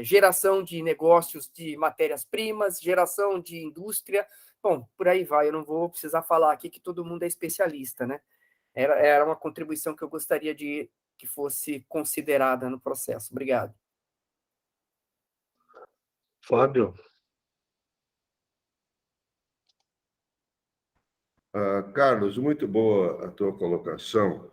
geração de negócios de matérias-primas, geração de indústria. Bom, por aí vai, eu não vou precisar falar aqui que todo mundo é especialista, né? Era uma contribuição que eu gostaria de que fosse considerada no processo. Obrigado. Fábio? Carlos, muito boa a tua colocação.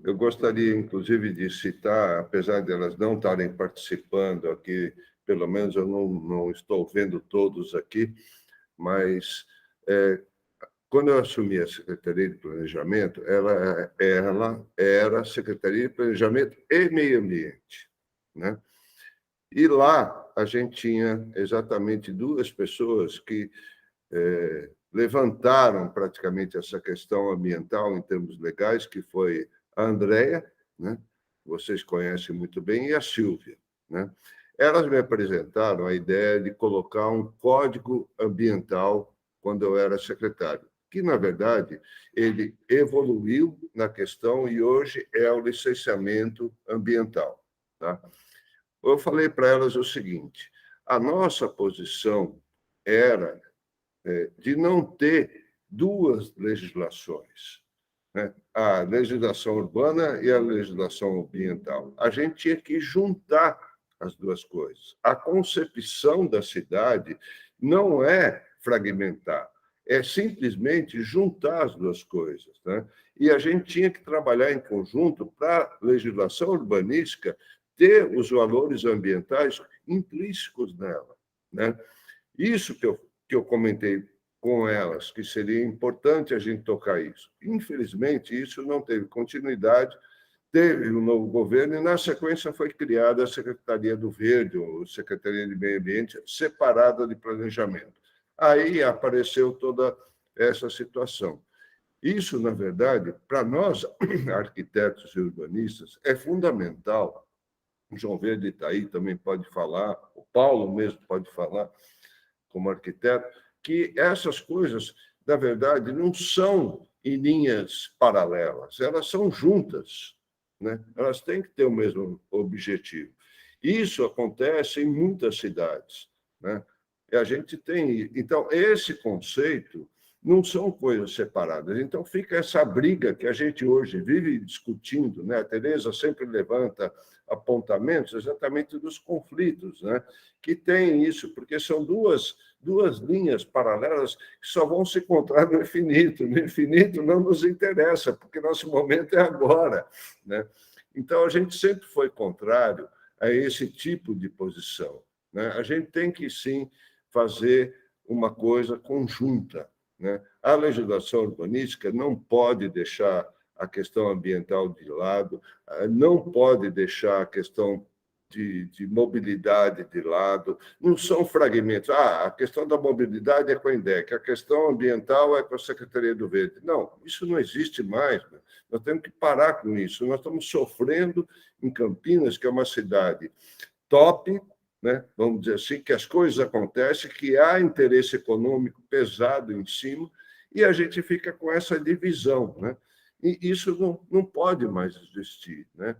Eu gostaria, inclusive, de citar, apesar de elas não estarem participando aqui, pelo menos eu não estou vendo todos aqui, mas quando eu assumi a Secretaria de Planejamento, ela era Secretaria de Planejamento e Meio Ambiente, né? E lá a gente tinha exatamente duas pessoas que levantaram praticamente essa questão ambiental em termos legais, que foi a Andréia, né? Vocês conhecem muito bem, e a Silvia, né? Elas me apresentaram a ideia de colocar um código ambiental quando eu era secretário, que, na verdade, ele evoluiu na questão e hoje é o licenciamento ambiental. Tá? Eu falei para elas o seguinte, a nossa posição era de não ter duas legislações, né? A legislação urbana e a legislação ambiental. A gente tinha que juntar as duas coisas. A concepção da cidade não é fragmentar, é simplesmente juntar as duas coisas, né? E a gente tinha que trabalhar em conjunto para a legislação urbanística ter os valores ambientais intrínsecos nela, né? Isso que eu comentei com elas, que seria importante a gente tocar isso. Infelizmente, isso não teve continuidade, teve um novo governo e, na sequência, foi criada a Secretaria do Verde, ou Secretaria de Meio Ambiente, separada de planejamento. Aí apareceu toda essa situação. Isso, na verdade, para nós, arquitetos e urbanistas, é fundamental. O João Verde está aí, também pode falar, o Paulo mesmo pode falar, como arquiteto, que essas coisas, na verdade, não são em linhas paralelas, elas são juntas, né? Elas têm que ter o mesmo objetivo. Isso acontece em muitas cidades, né? E a gente tem... Então, esse conceito não são coisas separadas. Então, fica essa briga que a gente hoje vive discutindo, né? A Tereza sempre levanta apontamentos exatamente dos conflitos, né? Que tem isso, porque são duas linhas paralelas que só vão se encontrar no infinito. No infinito não nos interessa, porque nosso momento é agora, né? Então, a gente sempre foi contrário a esse tipo de posição, né? A gente tem que, sim, fazer uma coisa conjunta, né? A legislação urbanística não pode deixar a questão ambiental de lado, não pode deixar a questão de mobilidade de lado, não são fragmentos. A questão da mobilidade é com a INDEC, a questão ambiental é com a Secretaria do Verde. Não, isso não existe mais, né? Nós temos que parar com isso. Nós estamos sofrendo em Campinas, que é uma cidade top, né? Vamos dizer assim, que as coisas acontecem, que há interesse econômico pesado em cima, e a gente fica com essa divisão, né? E isso não pode mais existir, né?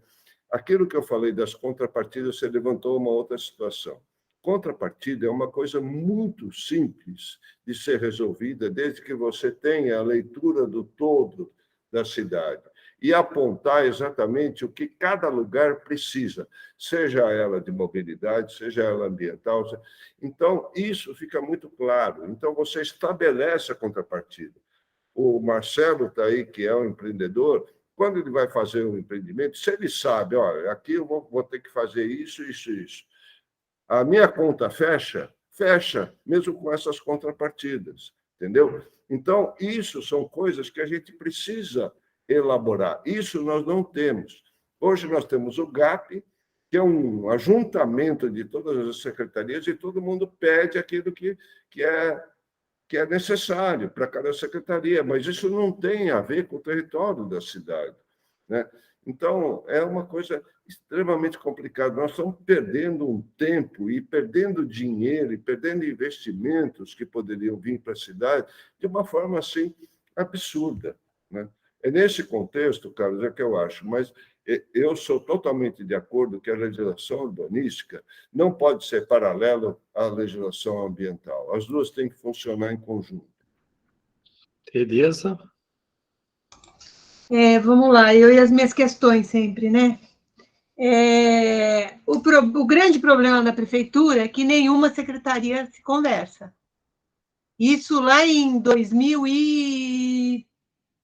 Aquilo que eu falei das contrapartidas, você levantou uma outra situação. Contrapartida é uma coisa muito simples de ser resolvida, desde que você tenha a leitura do todo da cidade e apontar exatamente o que cada lugar precisa, seja ela de mobilidade, seja ela ambiental. Então, isso fica muito claro. Então, você estabelece a contrapartida. O Marcelo está aí, que é um empreendedor, quando ele vai fazer um empreendimento, se ele sabe, olha, aqui eu vou ter que fazer isso, isso, isso. A minha conta fecha, mesmo com essas contrapartidas, entendeu? Então, isso são coisas que a gente precisa elaborar. Isso nós não temos. Hoje nós temos o GAP, que é um ajuntamento de todas as secretarias, e todo mundo pede aquilo que é necessário para cada secretaria, mas isso não tem a ver com o território da cidade, né? Então, é uma coisa extremamente complicada. Nós estamos perdendo um tempo e perdendo dinheiro e perdendo investimentos que poderiam vir para a cidade de uma forma, assim, absurda, né? É nesse contexto, Carlos, é que eu acho, mas eu sou totalmente de acordo que a legislação urbanística não pode ser paralela à legislação ambiental. As duas têm que funcionar em conjunto. Tereza? Vamos lá, eu e as minhas questões sempre, né? O grande problema da prefeitura é que nenhuma secretaria se conversa. Isso lá em 2000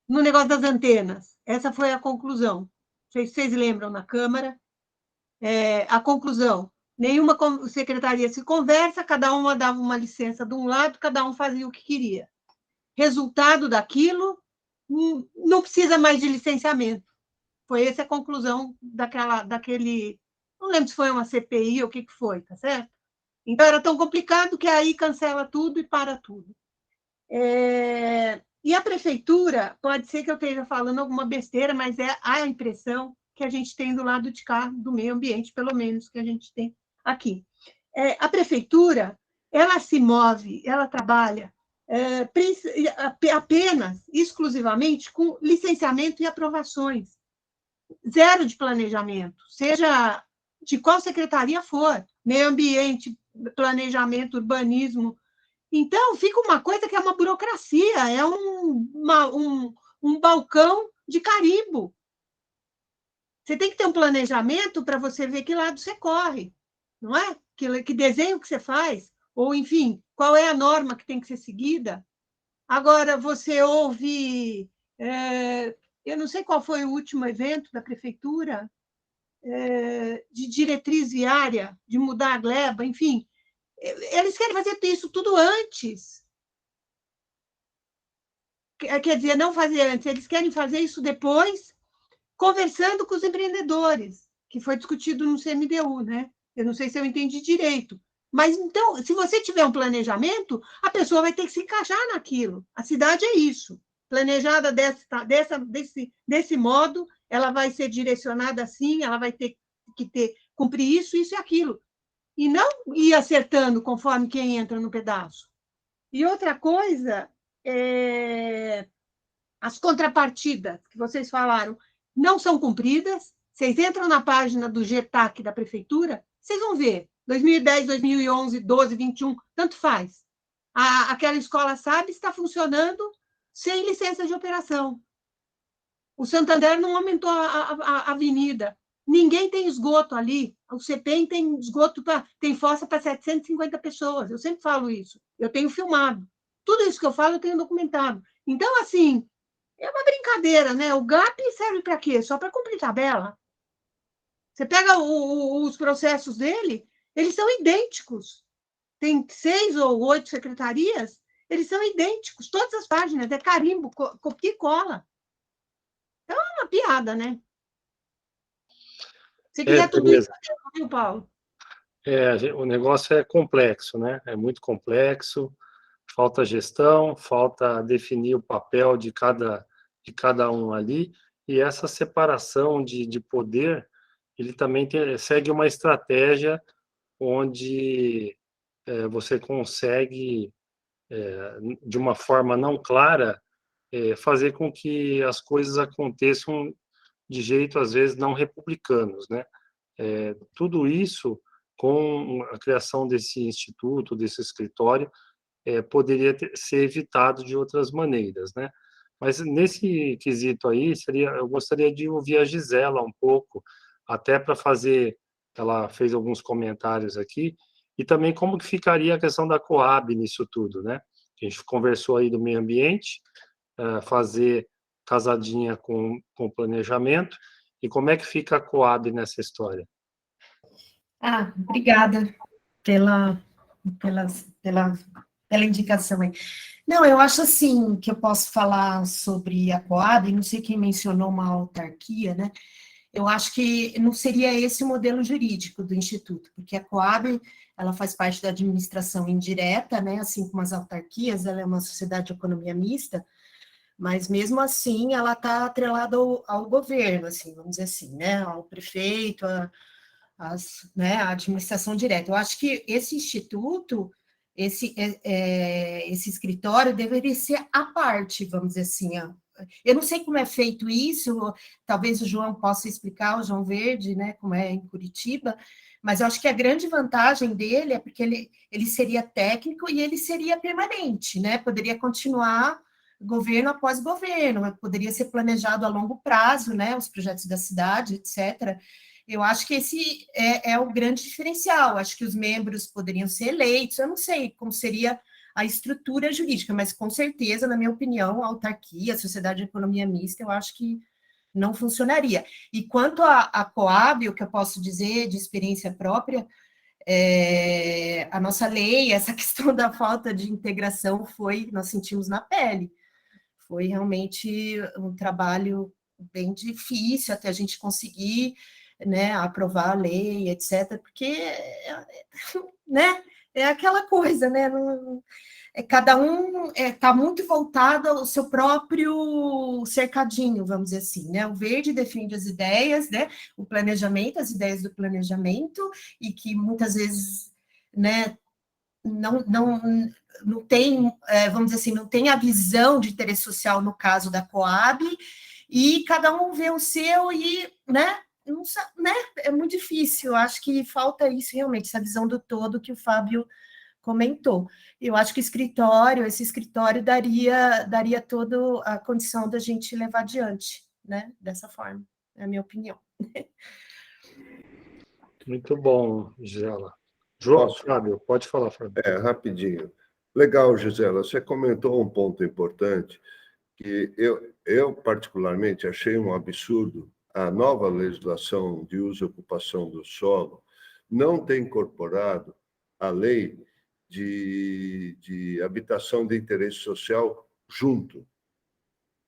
no negócio das antenas. Essa foi a conclusão. Não sei se vocês lembram na Câmara. A conclusão: nenhuma secretaria se conversa, cada uma dava uma licença de um lado, cada um fazia o que queria. Resultado daquilo, não precisa mais de licenciamento. Foi essa a conclusão daquele... Não lembro se foi uma CPI ou o que foi, tá certo? Então, era tão complicado que aí cancela tudo e para tudo. E a prefeitura, pode ser que eu esteja falando alguma besteira, mas é a impressão que a gente tem do lado de cá, do meio ambiente, pelo menos, que a gente tem aqui. A prefeitura, ela se move, ela trabalha apenas, exclusivamente, com licenciamento e aprovações. Zero de planejamento, seja de qual secretaria for, meio ambiente, planejamento, urbanismo. Então, fica uma coisa que é uma burocracia, é um balcão de carimbo. Você tem que ter um planejamento para você ver que lado você corre, não é? Que desenho que você faz, ou, enfim, qual é a norma que tem que ser seguida. Agora, você ouve... eu não sei qual foi o último evento da prefeitura, de diretriz viária, de mudar a gleba, enfim. Eles querem fazer isso tudo antes. Quer dizer, não fazer antes, eles querem fazer isso depois, conversando com os empreendedores, que foi discutido no CMDU, né? Eu não sei se eu entendi direito. Mas, então, se você tiver um planejamento, a pessoa vai ter que se encaixar naquilo. A cidade é isso. Planejada desse modo, ela vai ser direcionada assim, ela vai ter que cumprir isso, isso e aquilo. E não ir acertando conforme quem entra no pedaço. E outra coisa, as contrapartidas que vocês falaram não são cumpridas. Vocês entram na página do GETAC da prefeitura, vocês vão ver, 2010, 2011, 12, 21, tanto faz. Aquela escola sabe está funcionando sem licença de operação. O Santander não aumentou a avenida. Ninguém tem esgoto ali. O CPEM tem esgoto, tem fossa para 750 pessoas. Eu sempre falo isso. Eu tenho filmado. Tudo isso que eu falo, eu tenho documentado. Então, assim, é uma brincadeira, né? O GAP serve para quê? Só para cumprir tabela. Você pega os processos dele, eles são idênticos. Tem 6 ou 8 secretarias, eles são idênticos. Todas as páginas, é carimbo, copia e cola. Então, é uma piada, né? Se quiser tudo isso, viu, Paulo? O negócio é complexo, né? É muito complexo, falta gestão, falta definir o papel de cada um ali, e essa separação de poder, ele também segue uma estratégia onde você consegue, de uma forma não clara, fazer com que as coisas aconteçam de jeito, às vezes, não republicanos, né? Tudo isso, com a criação desse instituto, desse escritório, poderia ser evitado de outras maneiras, né? Mas nesse quesito aí, eu gostaria de ouvir a Gisela um pouco, até para fazer, ela fez alguns comentários aqui, e também como que ficaria a questão da Coab nisso tudo, né? A gente conversou aí do meio ambiente, fazer casadinha com planejamento, e como é que fica a Coab nessa história? Obrigada pela indicação aí. Não, eu acho assim que eu posso falar sobre a Coab, não sei quem mencionou uma autarquia, né? Eu acho que não seria esse o modelo jurídico do Instituto, porque a Coab, ela faz parte da administração indireta, né? Assim como as autarquias, ela é uma sociedade de economia mista, mas mesmo assim ela está atrelada ao governo, assim, vamos dizer assim, né? Ao prefeito, né, a administração direta. Eu acho que esse instituto, esse escritório deveria ser à parte, vamos dizer assim. Eu não sei como é feito isso, talvez o João possa explicar, o João Verde, né, como é em Curitiba, mas eu acho que a grande vantagem dele é porque ele seria técnico e ele seria permanente, né, poderia continuar governo após governo, poderia ser planejado a longo prazo, né, os projetos da cidade, etc. Eu acho que esse é o grande diferencial. Acho que os membros poderiam ser eleitos. Eu não sei como seria a estrutura jurídica, mas com certeza, na minha opinião, a autarquia, a sociedade de economia mista, eu acho que não funcionaria. E quanto à Coab, o que eu posso dizer de experiência própria, a nossa lei, essa questão da falta de integração nós sentimos na pele. Foi realmente um trabalho bem difícil até a gente conseguir, né, aprovar a lei, etc., porque, né, é aquela coisa, né, cada um está muito voltado ao seu próprio cercadinho, vamos dizer assim, né? O verde defende as ideias, né? O planejamento, as ideias do planejamento, e que muitas vezes, né, não tem, vamos dizer assim, não tem a visão de interesse social no caso da Coab, e cada um vê o seu e, né, não sabe, né, é muito difícil. Eu acho que falta isso realmente, essa visão do todo que o Fábio comentou. Eu acho que esse escritório daria toda a condição da gente levar adiante, né, dessa forma, é a minha opinião. Muito bom, Gisela. João, Posso? Fábio, pode falar, Fábio. Rapidinho. Legal, Gisela, você comentou um ponto importante, que eu particularmente achei um absurdo a nova legislação de uso e ocupação do solo não ter incorporado a lei de habitação de interesse social junto,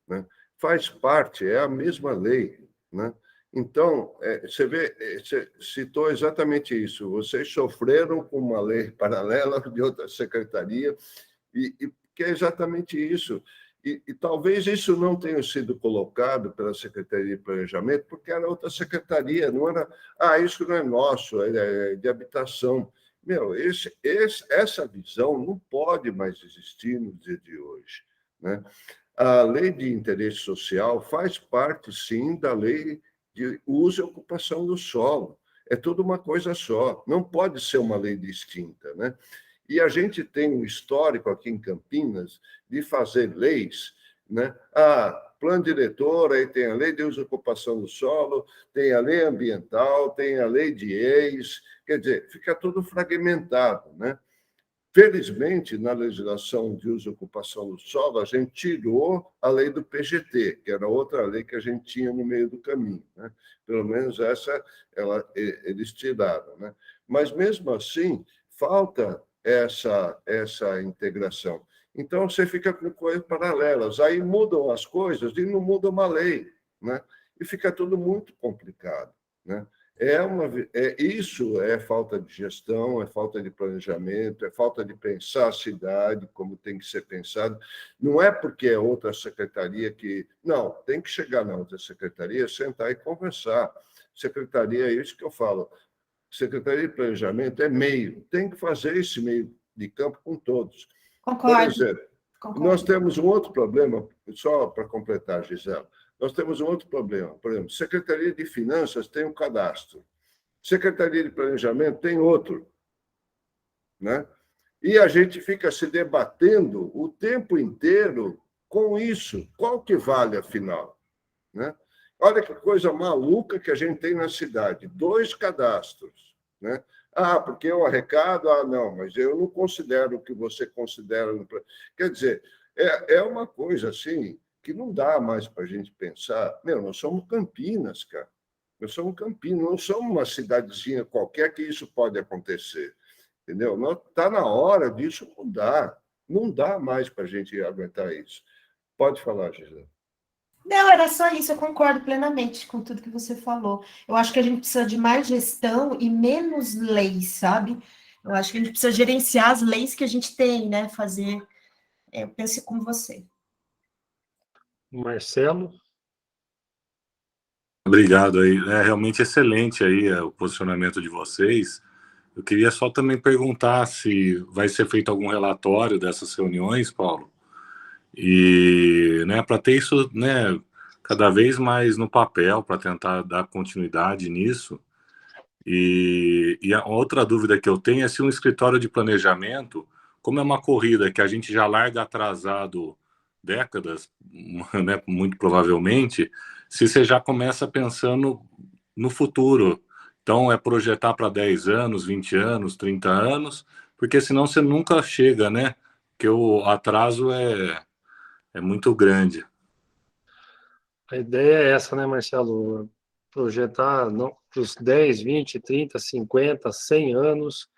né? Faz parte, é a mesma lei, né? Então, você vê, você citou exatamente isso. Vocês sofreram com uma lei paralela de outra secretaria, e que é exatamente isso. E talvez isso não tenha sido colocado pela Secretaria de Planejamento, porque era outra secretaria, não era, isso não é nosso, é de habitação. Meu, essa visão não pode mais existir no dia de hoje, né? A lei de interesse social faz parte, sim, da lei de uso e ocupação do solo. É tudo uma coisa só, não pode ser uma lei distinta, né? E a gente tem um histórico aqui em Campinas de fazer leis, né? Plano diretor, aí tem a lei de uso e ocupação do solo, tem a lei ambiental, tem a lei de ex, quer dizer, fica tudo fragmentado, né? Felizmente, na legislação de uso e ocupação do solo, a gente tirou a lei do PGT, que era outra lei que a gente tinha no meio do caminho, né? Pelo menos essa eles tiraram, né? Mas, mesmo assim, falta essa integração. Então, você fica com coisas paralelas. Aí mudam as coisas e não muda uma lei, né? E fica tudo muito complicado, né? Isso é falta de gestão, é falta de planejamento, é falta de pensar a cidade como tem que ser pensado. Não é porque é outra secretaria que... Não, tem que chegar na outra secretaria, sentar e conversar. Secretaria, é isso que eu falo. Secretaria de Planejamento é meio, tem que fazer esse meio de campo com todos. Concordo. Por exemplo, Concordo. nós temos um outro problema, só para completar, Gisela, nós temos um outro problema. Por exemplo, Secretaria de Finanças tem um cadastro, Secretaria de Planejamento tem outro, né? E a gente fica se debatendo o tempo inteiro com isso. Qual que vale, afinal, né? Olha que coisa maluca que a gente tem na cidade. 2 cadastros, né? Porque eu arrecado? Não, mas eu não considero o que você considera. Quer dizer, é uma coisa assim que não dá mais para a gente pensar. Nós somos Campinas, cara. Nós somos Campinas, não somos uma cidadezinha qualquer que isso pode acontecer. Entendeu? Está na hora disso mudar. Não dá mais para a gente aguentar isso. Pode falar, Gisele. Não, era só isso, eu concordo plenamente com tudo que você falou. Eu acho que a gente precisa de mais gestão e menos leis, sabe? Eu acho que a gente precisa gerenciar as leis que a gente tem, né? Eu penso como você. Marcelo? Obrigado aí. É realmente excelente aí o posicionamento de vocês. Eu queria só também perguntar se vai ser feito algum relatório dessas reuniões, Paulo, e, né, para ter isso, né, cada vez mais no papel, para tentar dar continuidade nisso. E a outra dúvida que eu tenho é se um escritório de planejamento, como é uma corrida que a gente já larga atrasado décadas, né, muito provavelmente, se você já começa pensando no futuro. Então, é projetar para 10 anos, 20 anos, 30 anos, porque senão você nunca chega, né? Porque o atraso é muito grande. A ideia é essa, né, Marcelo? Projetar para os 10, 20, 30, 50, 100 anos.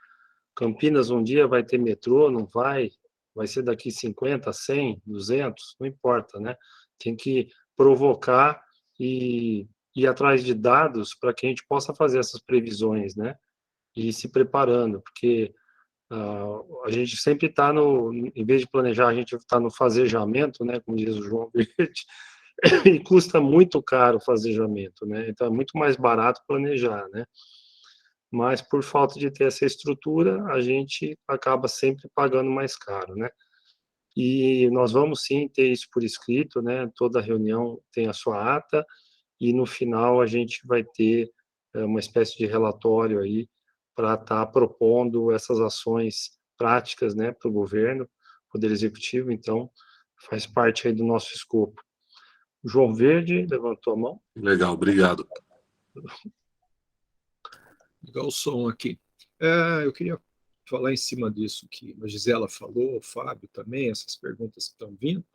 Campinas um dia vai ter metrô, não vai? Vai ser daqui 50, 100, 200, não importa, né? Tem que provocar e ir atrás de dados para que a gente possa fazer essas previsões, né? E ir se preparando, porque A gente sempre está em vez de planejar, a gente está no fazejamento, né, como diz o João Verde, e custa muito caro o fazejamento, né, então é muito mais barato planejar, né, mas por falta de ter essa estrutura, a gente acaba sempre pagando mais caro, né. E nós vamos sim ter isso por escrito, né, toda reunião tem a sua ata, e no final a gente vai ter uma espécie de relatório aí para estar propondo essas ações práticas, né, para o governo, Poder Executivo, então faz parte aí do nosso escopo. O João Verde levantou a mão. Legal, obrigado. Ligar o som aqui. Eu queria falar em cima disso que a Gisela falou, o Fábio também, essas perguntas que estão vindo.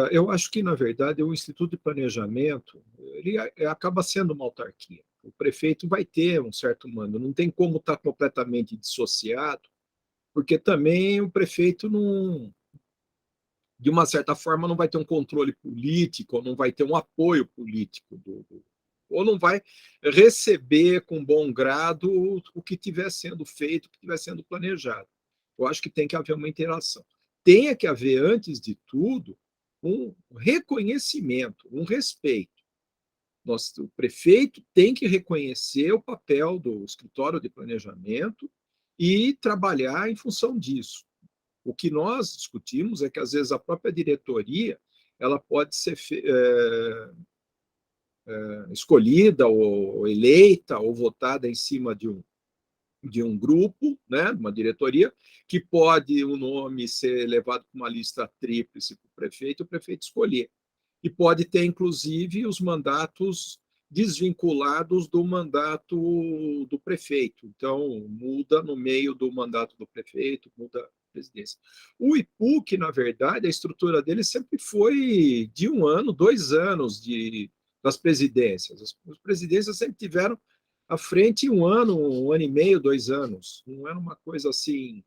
Eu acho que, na verdade, o Instituto de Planejamento ele acaba sendo uma autarquia. O prefeito vai ter um certo mando, não tem como estar completamente dissociado, porque também o prefeito não, de uma certa forma, não vai ter um controle político, ou não vai ter um apoio político, ou não vai receber com bom grado o que estiver sendo feito, o que estiver sendo planejado. Eu acho que tem que haver uma interação. Tem que haver, antes de tudo, um reconhecimento, um respeito. O prefeito tem que reconhecer o papel do escritório de planejamento e trabalhar em função disso. O que nós discutimos é que, às vezes, a própria diretoria ela pode ser escolhida ou eleita ou votada em cima de um grupo, né, uma diretoria, que pode o nome ser levado para uma lista tríplice para o prefeito escolher. E pode ter, inclusive, os mandatos desvinculados do mandato do prefeito. Então, muda no meio do mandato do prefeito, muda a presidência. O IPUC, na verdade, a estrutura dele sempre foi de 1 ano, 2 anos das presidências. As presidências sempre tiveram à frente 1 ano, 1 ano e meio, 2 anos. Não era uma coisa assim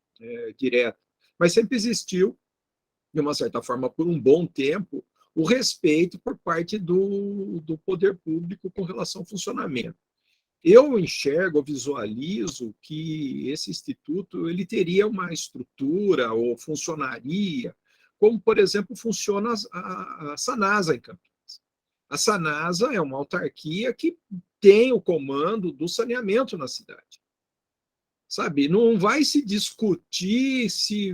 direta. Mas sempre existiu, de uma certa forma, por um bom tempo, o respeito por parte do poder público com relação ao funcionamento. Eu enxergo, visualizo que esse instituto ele teria uma estrutura ou funcionaria, como, por exemplo, funciona a Sanasa em Campinas. A Sanasa é uma autarquia que tem o comando do saneamento na cidade. Sabe, não vai se discutir se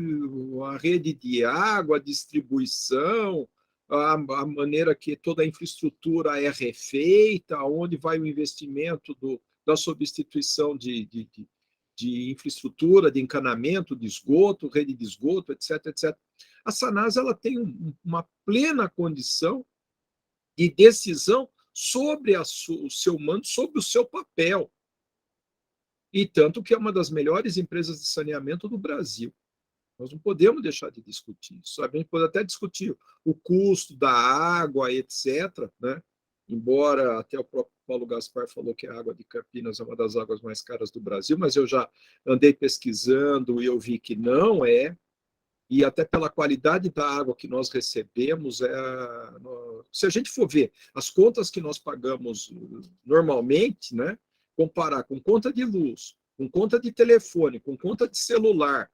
a rede de água, a distribuição, a maneira que toda a infraestrutura é refeita, onde vai o investimento da substituição de infraestrutura, de encanamento, de esgoto, rede de esgoto, etc, etc. A Sanasa ela tem uma plena condição de decisão sobre o seu mando, sobre o seu papel. E tanto que é uma das melhores empresas de saneamento do Brasil. Nós não podemos deixar de discutir isso. A gente pode até discutir o custo da água, etc., né? Embora até o próprio Paulo Gaspar falou que a água de Campinas é uma das águas mais caras do Brasil, mas eu já andei pesquisando e eu vi que não é, e até pela qualidade da água que nós recebemos, se a gente for ver as contas que nós pagamos normalmente, né, comparar com conta de luz, com conta de telefone, com conta de celular,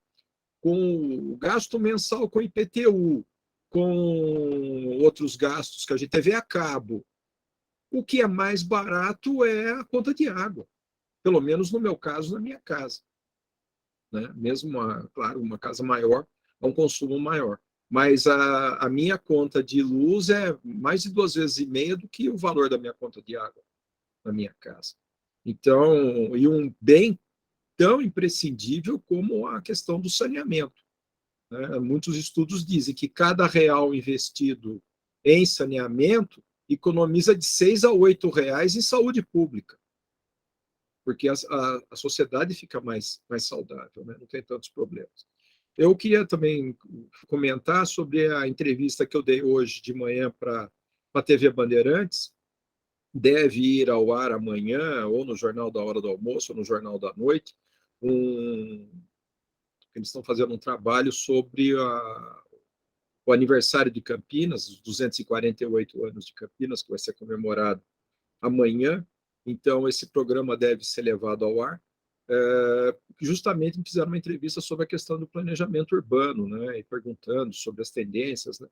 com o gasto mensal com IPTU, com outros gastos que a gente TV a cabo, o que é mais barato é a conta de água, pelo menos no meu caso, na minha casa. Né? Mesmo, claro, uma casa maior, é um consumo maior. Mas a minha conta de luz é mais de 2,5 vezes do que o valor da minha conta de água na minha casa. Então, e um bem tão imprescindível como a questão do saneamento. Né? Muitos estudos dizem que cada real investido em saneamento economiza de R$6 a R$8 em saúde pública, porque a sociedade fica mais saudável, né? Não tem tantos problemas. Eu queria também comentar sobre a entrevista que eu dei hoje de manhã para a TV Bandeirantes. Deve ir ao ar amanhã, ou no Jornal da Hora do Almoço, ou no Jornal da Noite. Eles estão fazendo um trabalho sobre o aniversário de Campinas, os 248 anos de Campinas, que vai ser comemorado amanhã. Então, esse programa deve ser levado ao ar. justamente me fizeram uma entrevista sobre a questão do planejamento urbano, né, e perguntando sobre as tendências, né.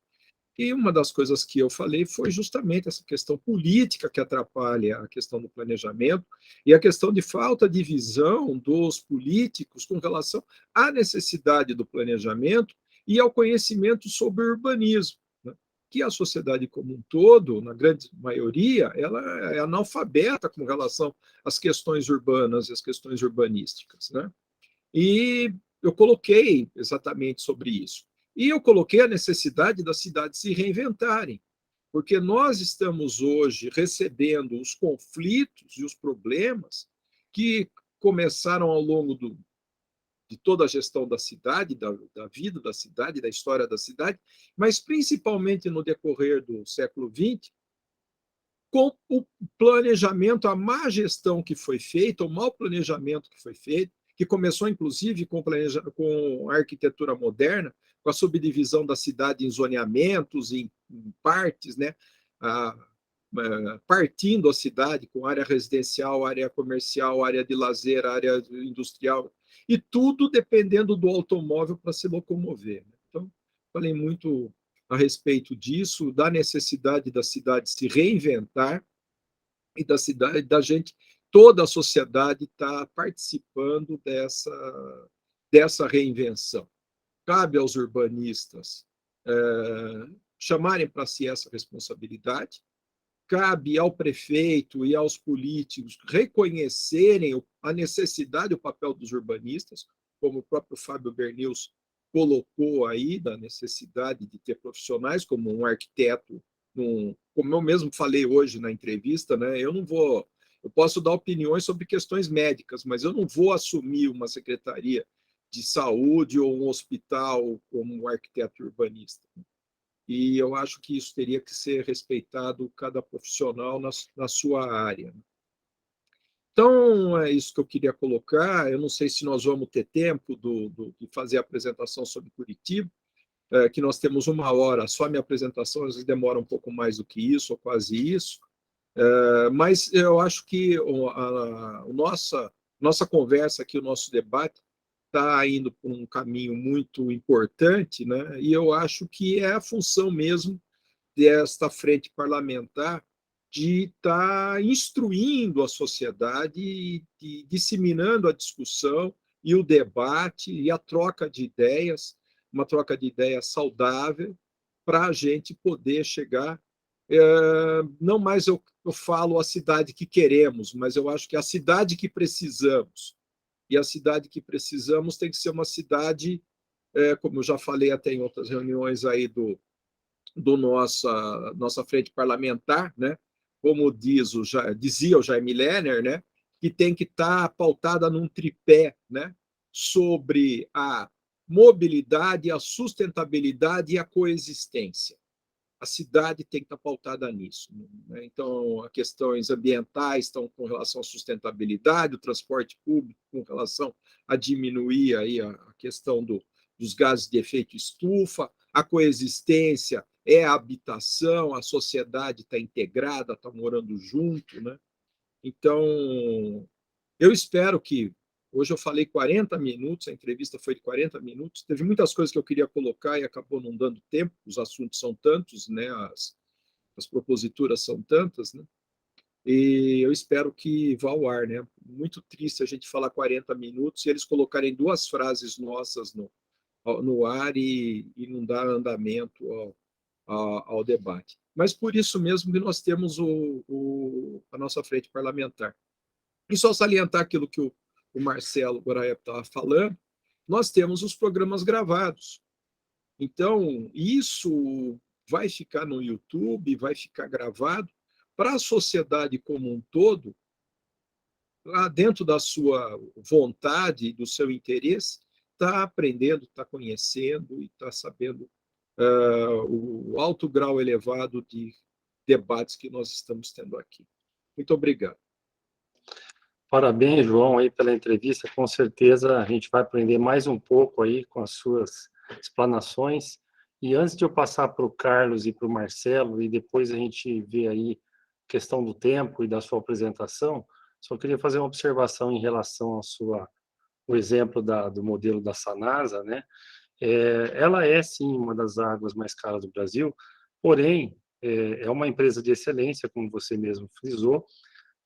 E uma das coisas que eu falei foi justamente essa questão política que atrapalha a questão do planejamento e a questão de falta de visão dos políticos com relação à necessidade do planejamento e ao conhecimento sobre o urbanismo, né? Que a sociedade como um todo, na grande maioria, ela é analfabeta com relação às questões urbanas e às questões urbanísticas, né? E eu coloquei exatamente sobre isso. E eu coloquei a necessidade das cidades se reinventarem, porque nós estamos hoje recebendo os conflitos e os problemas que começaram ao longo de toda a gestão da cidade, da vida da cidade, da história da cidade, mas principalmente no decorrer do século XX, com o planejamento, a má gestão que foi feita, o mau planejamento que foi feito, que começou, inclusive, com a arquitetura moderna, com a subdivisão da cidade em zoneamentos, em partes, né? Partindo a cidade com área residencial, área comercial, área de lazer, área industrial, e tudo dependendo do automóvel para se locomover. Então, falei muito a respeito disso, da necessidade da cidade se reinventar e da gente, toda a sociedade está participando dessa reinvenção. Cabe aos urbanistas chamarem para si essa responsabilidade, cabe ao prefeito e aos políticos reconhecerem a necessidade e o papel dos urbanistas, como o próprio Fábio Bernils colocou aí, da necessidade de ter profissionais como um arquiteto, como eu mesmo falei hoje na entrevista, né, eu posso dar opiniões sobre questões médicas, mas eu não vou assumir uma secretaria de saúde ou um hospital como um arquiteto urbanista. E eu acho que isso teria que ser respeitado, cada profissional na sua área. Então, é isso que eu queria colocar. Eu não sei se nós vamos ter tempo de fazer a apresentação sobre Curitiba, que nós temos 1 hora, só a minha apresentação às vezes demora um pouco mais do que isso, ou quase isso, mas eu acho que nossa conversa aqui, o nosso debate, está indo por um caminho muito importante, né? E eu acho que é a função mesmo desta frente parlamentar de estar instruindo a sociedade e disseminando a discussão e o debate e a troca de ideias, uma troca de ideias saudável, para a gente poder chegar. Não mais eu falo a cidade que queremos, mas eu acho que a cidade que precisamos. E a cidade que precisamos tem que ser uma cidade, como eu já falei até em outras reuniões aí do nossa frente parlamentar, né? Como dizia o Jaime Lerner, né? Que tem que estar pautada num tripé, né? Sobre a mobilidade, a sustentabilidade e a coexistência. A cidade tem que estar pautada nisso, né? Então, as questões ambientais estão com relação à sustentabilidade, o transporte público com relação a diminuir aí a questão dos gases de efeito estufa, a coexistência é a habitação, a sociedade está integrada, está morando junto, né? Então, eu espero que hoje eu falei 40 minutos, a entrevista foi de 40 minutos, teve muitas coisas que eu queria colocar e acabou não dando tempo, os assuntos são tantos, né? As proposituras são tantas, né? E eu espero que vá ao ar, né? Muito triste a gente falar 40 minutos e eles colocarem 2 frases nossas no ar e não dar andamento ao debate. Mas por isso mesmo que nós temos a nossa frente parlamentar. E só salientar aquilo que o Marcelo Goraep estava falando, nós temos os programas gravados. Então, isso vai ficar no YouTube, vai ficar gravado para a sociedade como um todo, lá dentro da sua vontade, do seu interesse, está aprendendo, está conhecendo e está sabendo o alto grau elevado de debates que nós estamos tendo aqui. Muito obrigado. Parabéns, João, aí pela entrevista. Com certeza a gente vai aprender mais um pouco aí com as suas explanações. E antes de eu passar para o Carlos e para o Marcelo, e depois a gente vê aí a questão do tempo e da sua apresentação, só queria fazer uma observação em relação o exemplo do modelo da Sanasa, né? Ela é, sim, uma das águas mais caras do Brasil, porém, é uma empresa de excelência, como você mesmo frisou,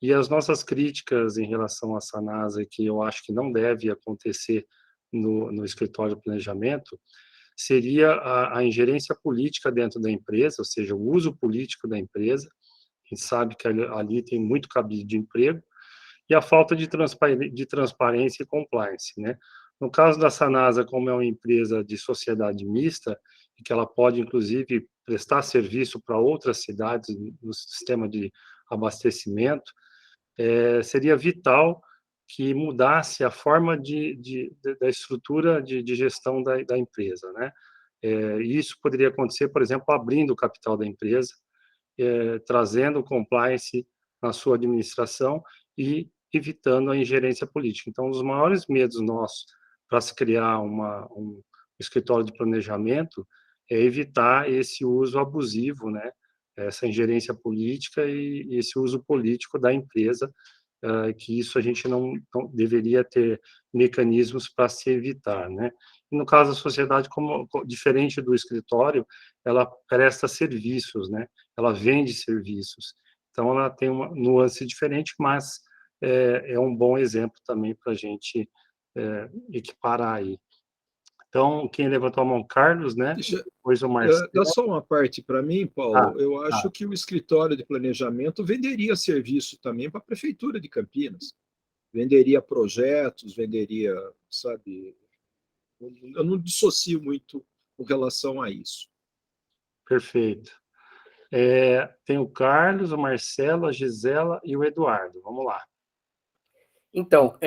e as nossas críticas em relação à Sanasa, que eu acho que não deve acontecer no escritório de planejamento, seria a ingerência política dentro da empresa, ou seja, o uso político da empresa. A gente sabe que ali tem muito cabide de emprego, e a falta de transparência e compliance, né? No caso da Sanasa, como é uma empresa de sociedade mista, e que ela pode, inclusive, prestar serviço para outras cidades no sistema de abastecimento, seria vital que mudasse a forma da estrutura de gestão da empresa, né? Isso poderia acontecer, por exemplo, abrindo o capital da empresa, trazendo compliance na sua administração e evitando a ingerência política. Então, um dos maiores medos nossos para se criar um escritório de planejamento é evitar esse uso abusivo, né? Essa ingerência política e esse uso político da empresa, que isso a gente não deveria ter mecanismos para se evitar, né? E no caso da sociedade, diferente do escritório, ela presta serviços, né? Ela vende serviços. Então, ela tem uma nuance diferente, mas é um bom exemplo também para a gente equiparar aí. Então, quem levantou a mão, Carlos, né? Depois o Marcelo. Dá só uma parte para mim, Paulo. Eu acho que o escritório de planejamento venderia serviço também para a Prefeitura de Campinas. Venderia projetos, venderia, sabe? Eu não dissocio muito com relação a isso. Perfeito. Tem o Carlos, o Marcelo, a Gisela e o Eduardo. Vamos lá. Então,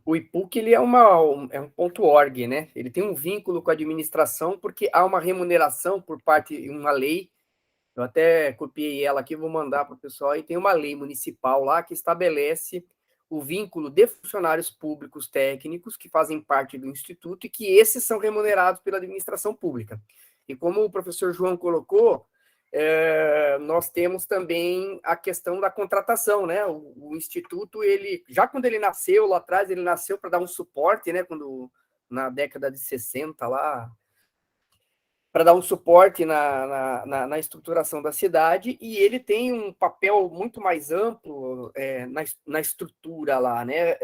o IPUC ele é um ponto .org, né? Ele tem um vínculo com a administração porque há uma remuneração por parte de uma lei. Eu até copiei ela aqui, vou mandar para o pessoal. E tem uma lei municipal lá que estabelece o vínculo de funcionários públicos técnicos que fazem parte do Instituto e que esses são remunerados pela administração pública. E como o professor João colocou, nós temos também a questão da contratação, né? O Instituto, já quando ele nasceu lá atrás, ele nasceu para dar um suporte, né? Na década de 60 lá, para dar um suporte na estruturação da cidade, e ele tem um papel muito mais amplo na estrutura lá, né?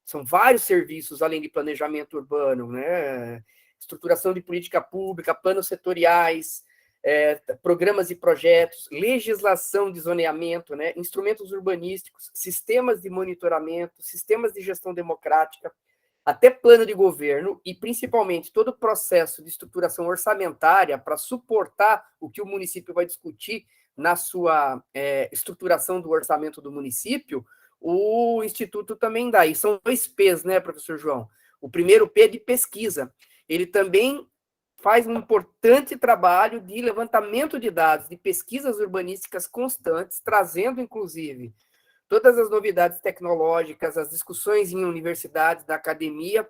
São vários serviços, além de planejamento urbano, né? Estruturação de política pública, planos setoriais, programas e projetos, legislação de zoneamento, né? Instrumentos urbanísticos, sistemas de monitoramento, sistemas de gestão democrática, até plano de governo e, principalmente, todo o processo de estruturação orçamentária para suportar o que o município vai discutir na sua estruturação do orçamento do município, o Instituto também dá. E são 2 P's, né, professor João? O primeiro P é de pesquisa. Ele também faz um importante trabalho de levantamento de dados, de pesquisas urbanísticas constantes, trazendo, inclusive, todas as novidades tecnológicas, as discussões em universidades, da academia,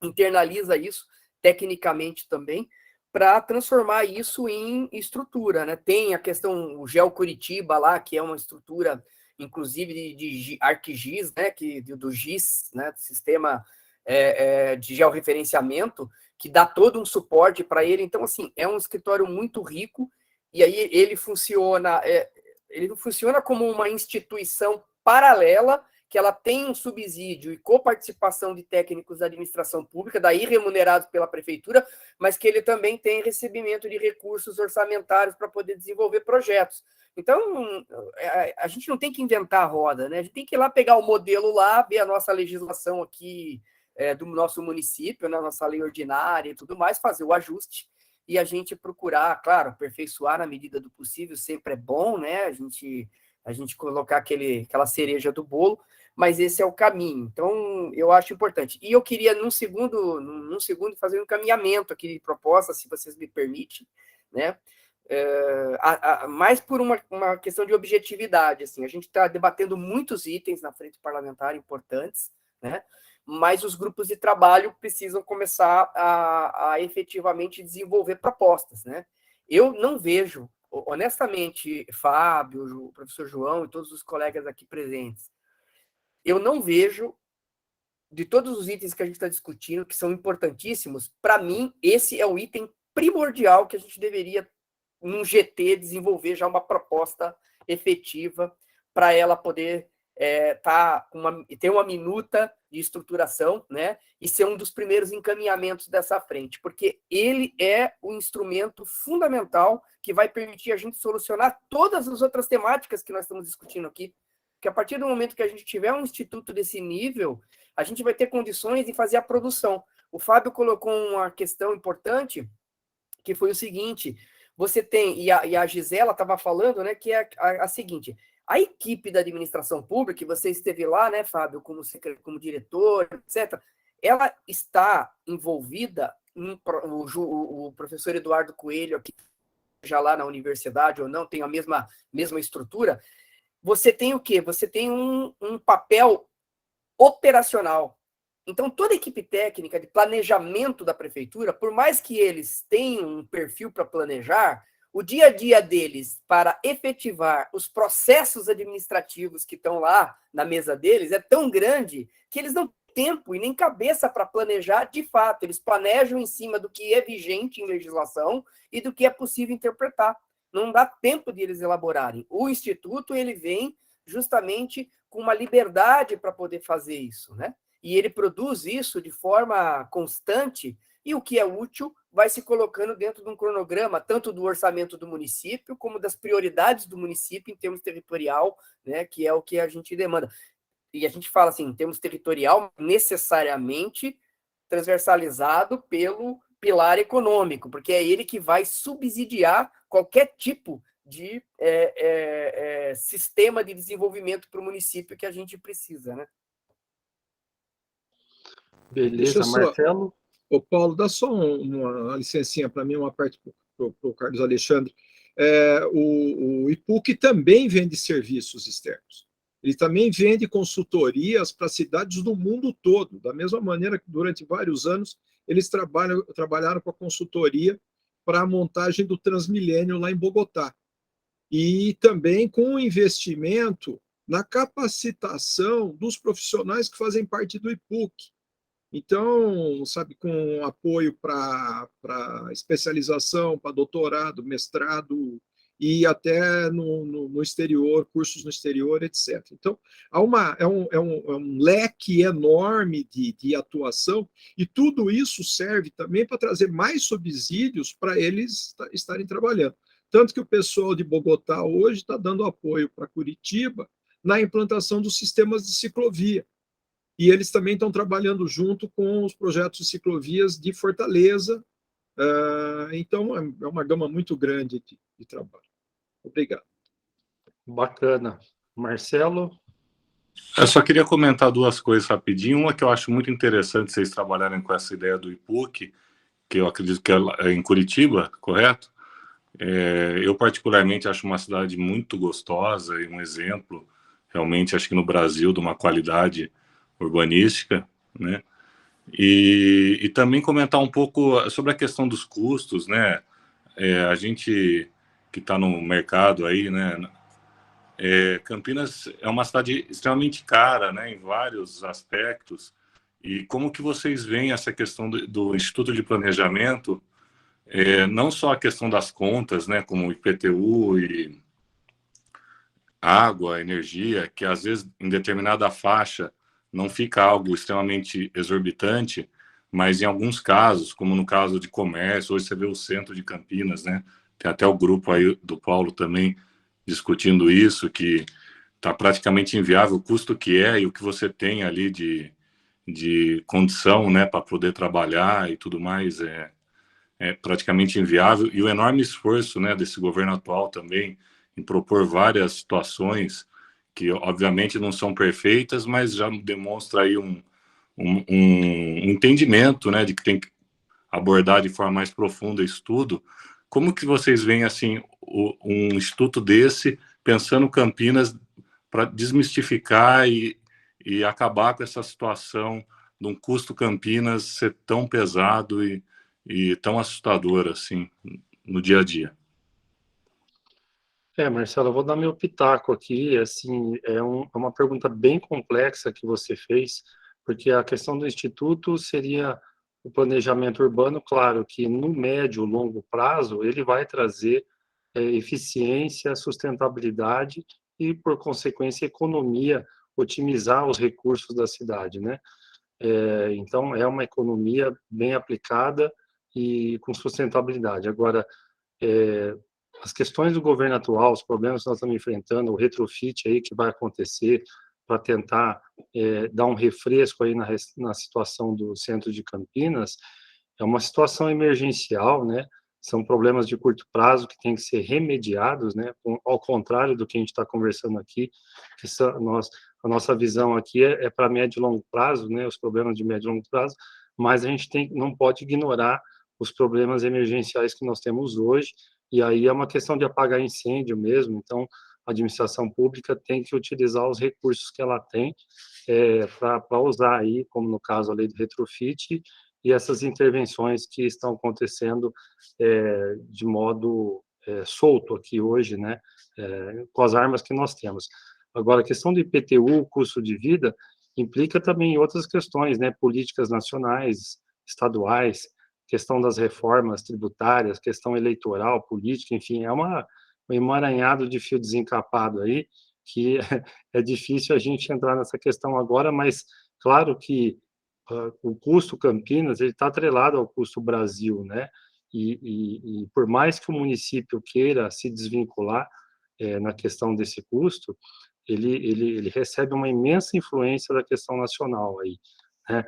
internaliza isso tecnicamente também, para transformar isso em estrutura, né? Tem a questão, o GeoCuritiba lá, que é uma estrutura, inclusive, de ArcGIS, né? Do GIS, né? Do Sistema de Georreferenciamento, que dá todo um suporte para ele. Então, assim, é um escritório muito rico, e aí ele funciona como uma instituição paralela, que ela tem um subsídio e coparticipação de técnicos da administração pública, daí remunerados pela prefeitura, mas que ele também tem recebimento de recursos orçamentários para poder desenvolver projetos. Então, a gente não tem que inventar a roda, né? A gente tem que ir lá pegar o modelo lá, ver a nossa legislação aqui do nosso município, né, nossa lei ordinária e tudo mais, fazer o ajuste e a gente procurar, claro, aperfeiçoar na medida do possível, sempre é bom, né? A gente colocar aquela cereja do bolo, mas esse é o caminho. Então, eu acho importante. E eu queria, num segundo, fazer um encaminhamento aqui de proposta, se vocês me permitem, né? Mais por uma questão de objetividade, assim. A gente está debatendo muitos itens na frente parlamentar importantes, né? Mas os grupos de trabalho precisam começar a efetivamente desenvolver propostas, né? Eu não vejo, honestamente, Fábio, o professor João e todos os colegas aqui presentes, eu não vejo de todos os itens que a gente está discutindo, que são importantíssimos, para mim, esse é o item primordial que a gente deveria, num GT, desenvolver já uma proposta efetiva para ela poder ter uma minuta de estruturação, né, e ser um dos primeiros encaminhamentos dessa frente, porque ele é o instrumento fundamental que vai permitir a gente solucionar todas as outras temáticas que nós estamos discutindo aqui, porque a partir do momento que a gente tiver um instituto desse nível, a gente vai ter condições de fazer a produção. O Fábio colocou uma questão importante, que foi o seguinte, você tem, e a Gisela estava falando, né, que é a seguinte, a equipe da administração pública, que você esteve lá, né, Fábio, como diretor, etc., ela está envolvida, o professor Eduardo Coelho, aqui, já lá na universidade ou não, tem a mesma estrutura, você tem o quê? Você tem um papel operacional. Então, toda a equipe técnica de planejamento da prefeitura, por mais que eles tenham um perfil para planejar, o dia a dia deles para efetivar os processos administrativos que estão lá na mesa deles é tão grande que eles não têm tempo e nem cabeça para planejar de fato. Eles planejam em cima do que é vigente em legislação e do que é possível interpretar. Não dá tempo de eles elaborarem. O Instituto, ele vem justamente com uma liberdade para poder fazer isso, né? E ele produz isso de forma constante, e o que é útil vai se colocando dentro de um cronograma, tanto do orçamento do município, como das prioridades do município em termos territorial, né, que é o que a gente demanda. E a gente fala assim, em termos territorial, necessariamente transversalizado pelo pilar econômico, porque é ele que vai subsidiar qualquer tipo de sistema de desenvolvimento para o município que a gente precisa, né? Beleza, Marcelo? Ô, Paulo, dá só uma licencinha para mim, uma parte para o Carlos Alexandre. O IPUC também vende serviços externos. Ele também vende consultorias para cidades do mundo todo, da mesma maneira que durante vários anos eles trabalharam com a consultoria para a montagem do Transmilênio lá em Bogotá. E também com investimento na capacitação dos profissionais que fazem parte do IPUC. Então, sabe, com apoio para especialização, para doutorado, mestrado e até no exterior, cursos no exterior, etc. Então, é um leque enorme de atuação e tudo isso serve também para trazer mais subsídios para eles estarem trabalhando. Tanto que o pessoal de Bogotá hoje está dando apoio para Curitiba na implantação dos sistemas de ciclovia. E eles também estão trabalhando junto com os projetos de ciclovias de Fortaleza. Então, é uma gama muito grande de trabalho. Obrigado. Bacana. Marcelo? Eu só queria comentar duas coisas rapidinho. Uma que eu acho muito interessante vocês trabalharem com essa ideia do IPUC, que eu acredito que é em Curitiba, correto? Eu, particularmente, acho uma cidade muito gostosa e um exemplo, realmente, acho que no Brasil, de uma qualidade urbanística, né? E também comentar um pouco sobre a questão dos custos, né? A gente que está no mercado aí, né? Campinas é uma cidade extremamente cara, né? Em vários aspectos. E como que vocês veem essa questão do Instituto de Planejamento, não só a questão das contas, né? Como IPTU e água, energia, que às vezes em determinada faixa não fica algo extremamente exorbitante, mas em alguns casos, como no caso de comércio, hoje você vê o centro de Campinas, né? Tem até o grupo aí do Paulo também discutindo isso, que está praticamente inviável o custo que é e o que você tem ali de condição, né, para poder trabalhar e tudo mais, é praticamente inviável. E o enorme esforço, né, desse governo atual também em propor várias situações que obviamente não são perfeitas, mas já demonstra aí um entendimento, né, de que tem que abordar de forma mais profunda isso tudo. Como que vocês veem assim um instituto desse pensando Campinas para desmistificar e acabar com essa situação de um custo Campinas ser tão pesado e tão assustador assim no dia a dia? Marcelo, eu vou dar meu pitaco aqui, assim, uma pergunta bem complexa que você fez, porque a questão do Instituto seria o planejamento urbano, claro que no médio, longo prazo, ele vai trazer eficiência, sustentabilidade e, por consequência, economia, otimizar os recursos da cidade, né? Então, é uma economia bem aplicada e com sustentabilidade. Agora, as questões do governo atual, os problemas que nós estamos enfrentando, o retrofit aí que vai acontecer para tentar dar um refresco aí na situação do centro de Campinas, é uma situação emergencial, né? São problemas de curto prazo que têm que ser remediados, né? Ao contrário do que a gente está conversando aqui, que a nossa visão aqui é para médio e longo prazo, né? Os problemas de médio e longo prazo, mas a gente não pode ignorar os problemas emergenciais que nós temos hoje, e aí é uma questão de apagar incêndio mesmo. Então, a administração pública tem que utilizar os recursos que ela tem para usar aí, como no caso a lei do retrofit, e essas intervenções que estão acontecendo de modo solto aqui hoje, né, com as armas que nós temos. Agora, a questão do IPTU, custo de vida, implica também outras questões, né, políticas nacionais, estaduais, questão das reformas tributárias, questão eleitoral, política, enfim, é um emaranhado de fio desencapado aí, que é difícil a gente entrar nessa questão agora, mas claro que o custo Campinas ele está atrelado ao custo Brasil, né? E por mais que o município queira se desvincular na questão desse custo, ele recebe uma imensa influência da questão nacional aí, né?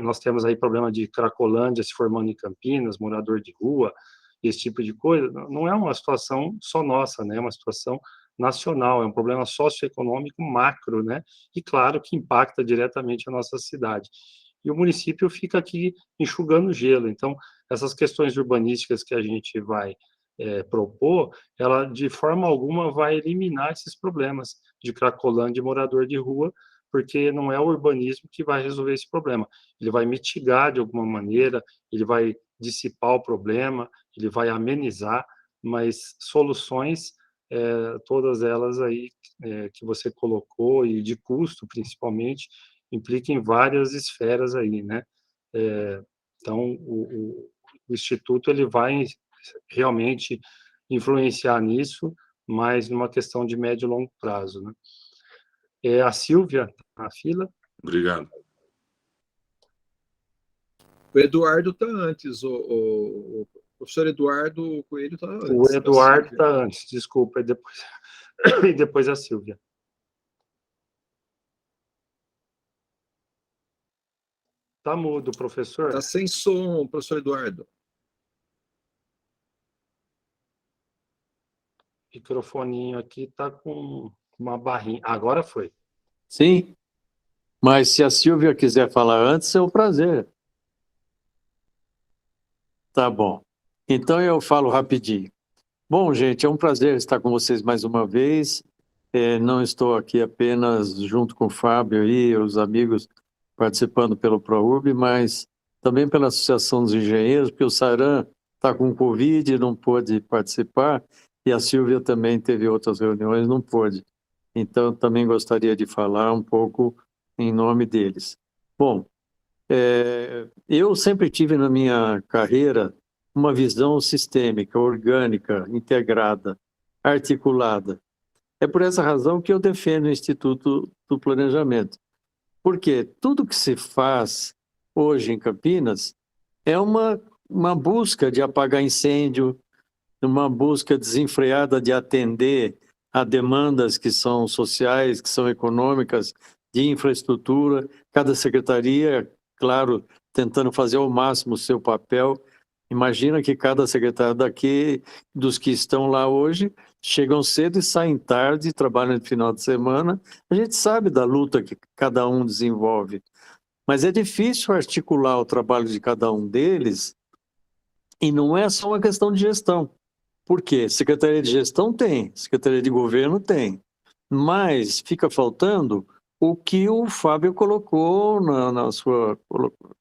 Nós temos aí problema de Cracolândia se formando em Campinas, morador de rua, esse tipo de coisa. Não é uma situação só nossa, né? É uma situação nacional, é um problema socioeconômico macro, né? E claro que impacta diretamente a nossa cidade. E o município fica aqui enxugando gelo. Então, essas questões urbanísticas que a gente vai propor, ela de forma alguma vai eliminar esses problemas de Cracolândia e morador de rua, porque não é o urbanismo que vai resolver esse problema. Ele vai mitigar de alguma maneira, ele vai dissipar o problema, ele vai amenizar, mas soluções, todas elas aí que você colocou, e de custo principalmente, implica em várias esferas aí, né? Então, o Instituto ele vai realmente influenciar nisso, mas numa questão de médio e longo prazo, né? A Silvia, na fila. Obrigado. O Eduardo está antes, o professor Eduardo Coelho está antes. O Eduardo está antes, desculpa, e depois a Silvia. Está mudo, professor. Está sem som, professor Eduardo. O microfoninho aqui está com uma barrinha. Agora foi. Sim, mas se a Silvia quiser falar antes, é um prazer. Tá bom. Então eu falo rapidinho. Bom, gente, é um prazer estar com vocês mais uma vez. Não estou aqui apenas junto com o Fábio e os amigos participando pelo ProURB, mas também pela Associação dos Engenheiros, porque o Saran está com Covid e não pôde participar, e a Silvia também teve outras reuniões, não pôde. Então, eu também gostaria de falar um pouco em nome deles. Bom, eu sempre tive na minha carreira uma visão sistêmica, orgânica, integrada, articulada. É por essa razão que eu defendo o Instituto do Planejamento. Porque tudo que se faz hoje em Campinas é uma busca de apagar incêndio, uma busca desenfreada de atender a demandas que são sociais, que são econômicas, de infraestrutura. Cada secretaria, claro, tentando fazer ao máximo o seu papel. Imagina que cada secretário daqui, dos que estão lá hoje, chegam cedo e saem tarde, trabalham no final de semana. A gente sabe da luta que cada um desenvolve, mas é difícil articular o trabalho de cada um deles, e não é só uma questão de gestão. Por quê? Secretaria de Gestão tem, Secretaria de Governo tem, mas fica faltando o que o Fábio colocou na sua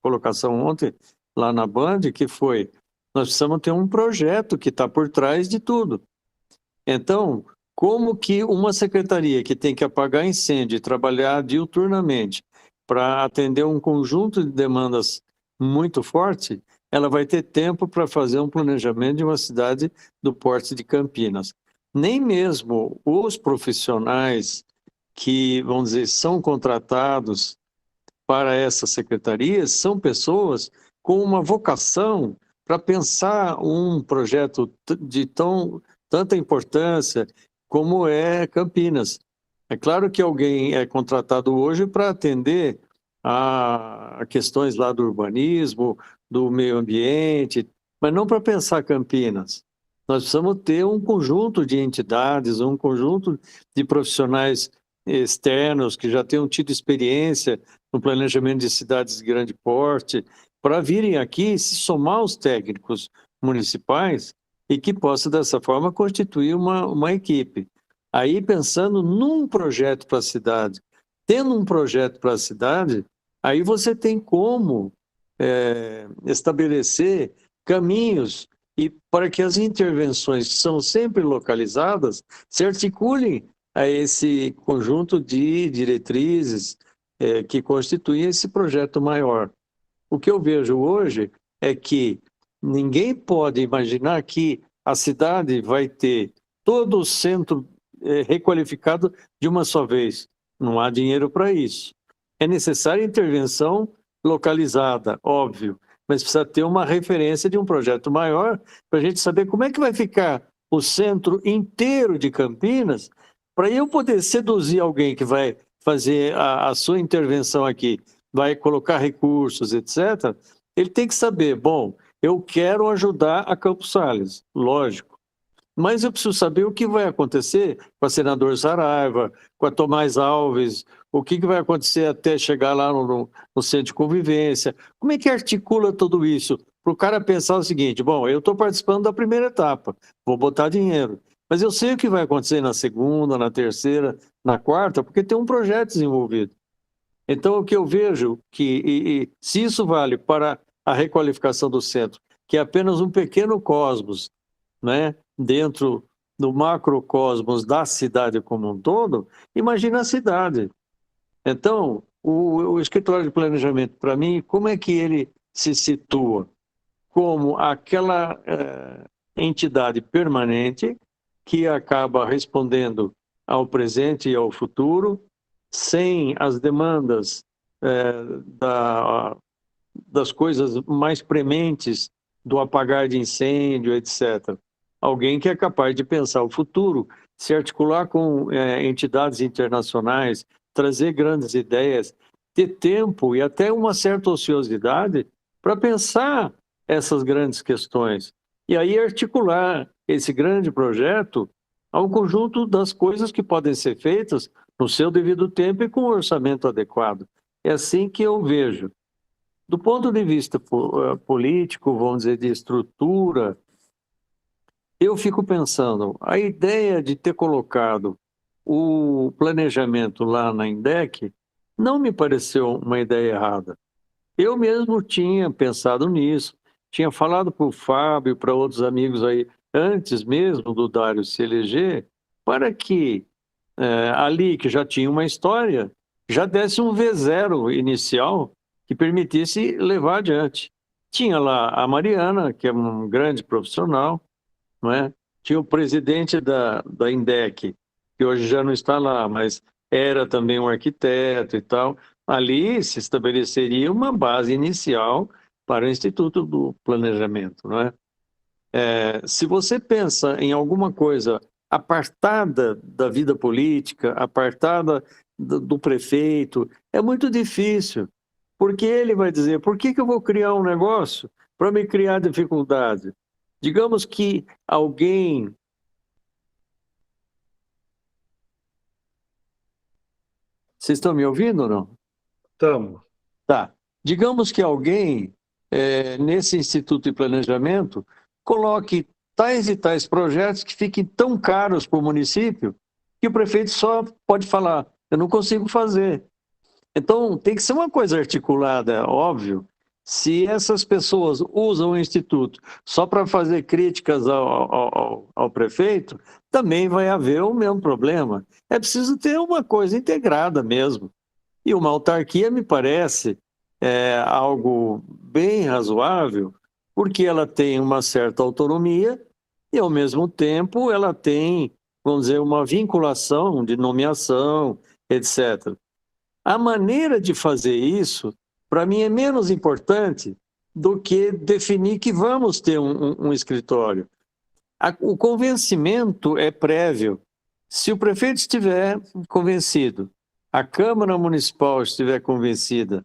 colocação ontem, lá na Band, que foi, nós precisamos ter um projeto que está por trás de tudo. Então, como que uma secretaria que tem que apagar incêndio e trabalhar diuturnamente, para atender um conjunto de demandas muito forte, ela vai ter tempo para fazer um planejamento de uma cidade do porte de Campinas. Nem mesmo os profissionais que, vamos dizer, são contratados para essas secretarias são pessoas com uma vocação para pensar um projeto de tanta importância como é Campinas. É claro que alguém é contratado hoje para atender a questões lá do urbanismo, do meio ambiente, mas não para pensar Campinas. Nós precisamos ter um conjunto de entidades, um conjunto de profissionais externos que já tenham tido experiência no planejamento de cidades de grande porte, para virem aqui se somar aos técnicos municipais e que possa, dessa forma, constituir uma equipe. Aí, pensando num projeto para a cidade, tendo um projeto para a cidade, aí você tem como estabelecer caminhos e para que as intervenções que são sempre localizadas se articulem a esse conjunto de diretrizes que constituem esse projeto maior. O que eu vejo hoje é que ninguém pode imaginar que a cidade vai ter todo o centro requalificado de uma só vez. Não há dinheiro para isso. É necessária intervenção localizada, óbvio, mas precisa ter uma referência de um projeto maior para a gente saber como é que vai ficar o centro inteiro de Campinas, para eu poder seduzir alguém que vai fazer a sua intervenção aqui, vai colocar recursos, etc., ele tem que saber, bom, eu quero ajudar a Campos Sales, lógico, mas eu preciso saber o que vai acontecer com a senadora Saraiva, com a Tomás Alves, o que vai acontecer até chegar lá no centro de convivência, como é que articula tudo isso? Para o cara pensar o seguinte, bom, eu estou participando da primeira etapa, vou botar dinheiro, mas eu sei o que vai acontecer na segunda, na terceira, na quarta, porque tem um projeto desenvolvido. Então, o que eu vejo que, se isso vale para a requalificação do centro, que é apenas um pequeno cosmos, né, dentro do macrocosmos da cidade como um todo, imagina a cidade. Então, o escritório de planejamento, para mim, como é que ele se situa? Como aquela entidade permanente que acaba respondendo ao presente e ao futuro, sem as demandas das coisas mais prementes, do apagar de incêndio, etc. Alguém que é capaz de pensar o futuro, se articular com entidades internacionais, trazer grandes ideias, ter tempo e até uma certa ociosidade para pensar essas grandes questões. E aí articular esse grande projeto ao conjunto das coisas que podem ser feitas no seu devido tempo e com um orçamento adequado. É assim que eu vejo. Do ponto de vista político, vamos dizer, de estrutura, eu fico pensando, a ideia de ter colocado o planejamento lá na INDEC não me pareceu uma ideia errada. Eu mesmo tinha pensado nisso, tinha falado para o Fábio, para outros amigos aí, antes mesmo do Dário se eleger, para que ali, que já tinha uma história, já desse um V0 inicial que permitisse levar adiante. Tinha lá a Mariana, que é um grande profissional, não é? Tinha o presidente da INDEC, que hoje já não está lá, mas era também um arquiteto e tal. Ali se estabeleceria uma base inicial para o Instituto do Planejamento, não é? Se você pensa em alguma coisa apartada da vida política, apartada do prefeito, é muito difícil, porque ele vai dizer, por que eu vou criar um negócio para me criar dificuldade? Digamos que alguém... Vocês estão me ouvindo ou não? Estamos. Tá. Digamos que alguém, nesse Instituto de Planejamento, coloque tais e tais projetos que fiquem tão caros para o município que o prefeito só pode falar, eu não consigo fazer. Então, tem que ser uma coisa articulada, óbvio. Se essas pessoas usam o Instituto só para fazer críticas ao prefeito, também vai haver o mesmo problema. É preciso ter uma coisa integrada mesmo. E uma autarquia me parece algo bem razoável, porque ela tem uma certa autonomia e, ao mesmo tempo, ela tem, vamos dizer, uma vinculação de nomeação, etc. A maneira de fazer isso, para mim, é menos importante do que definir que vamos ter um escritório. O convencimento é prévio. Se o prefeito estiver convencido, a Câmara Municipal estiver convencida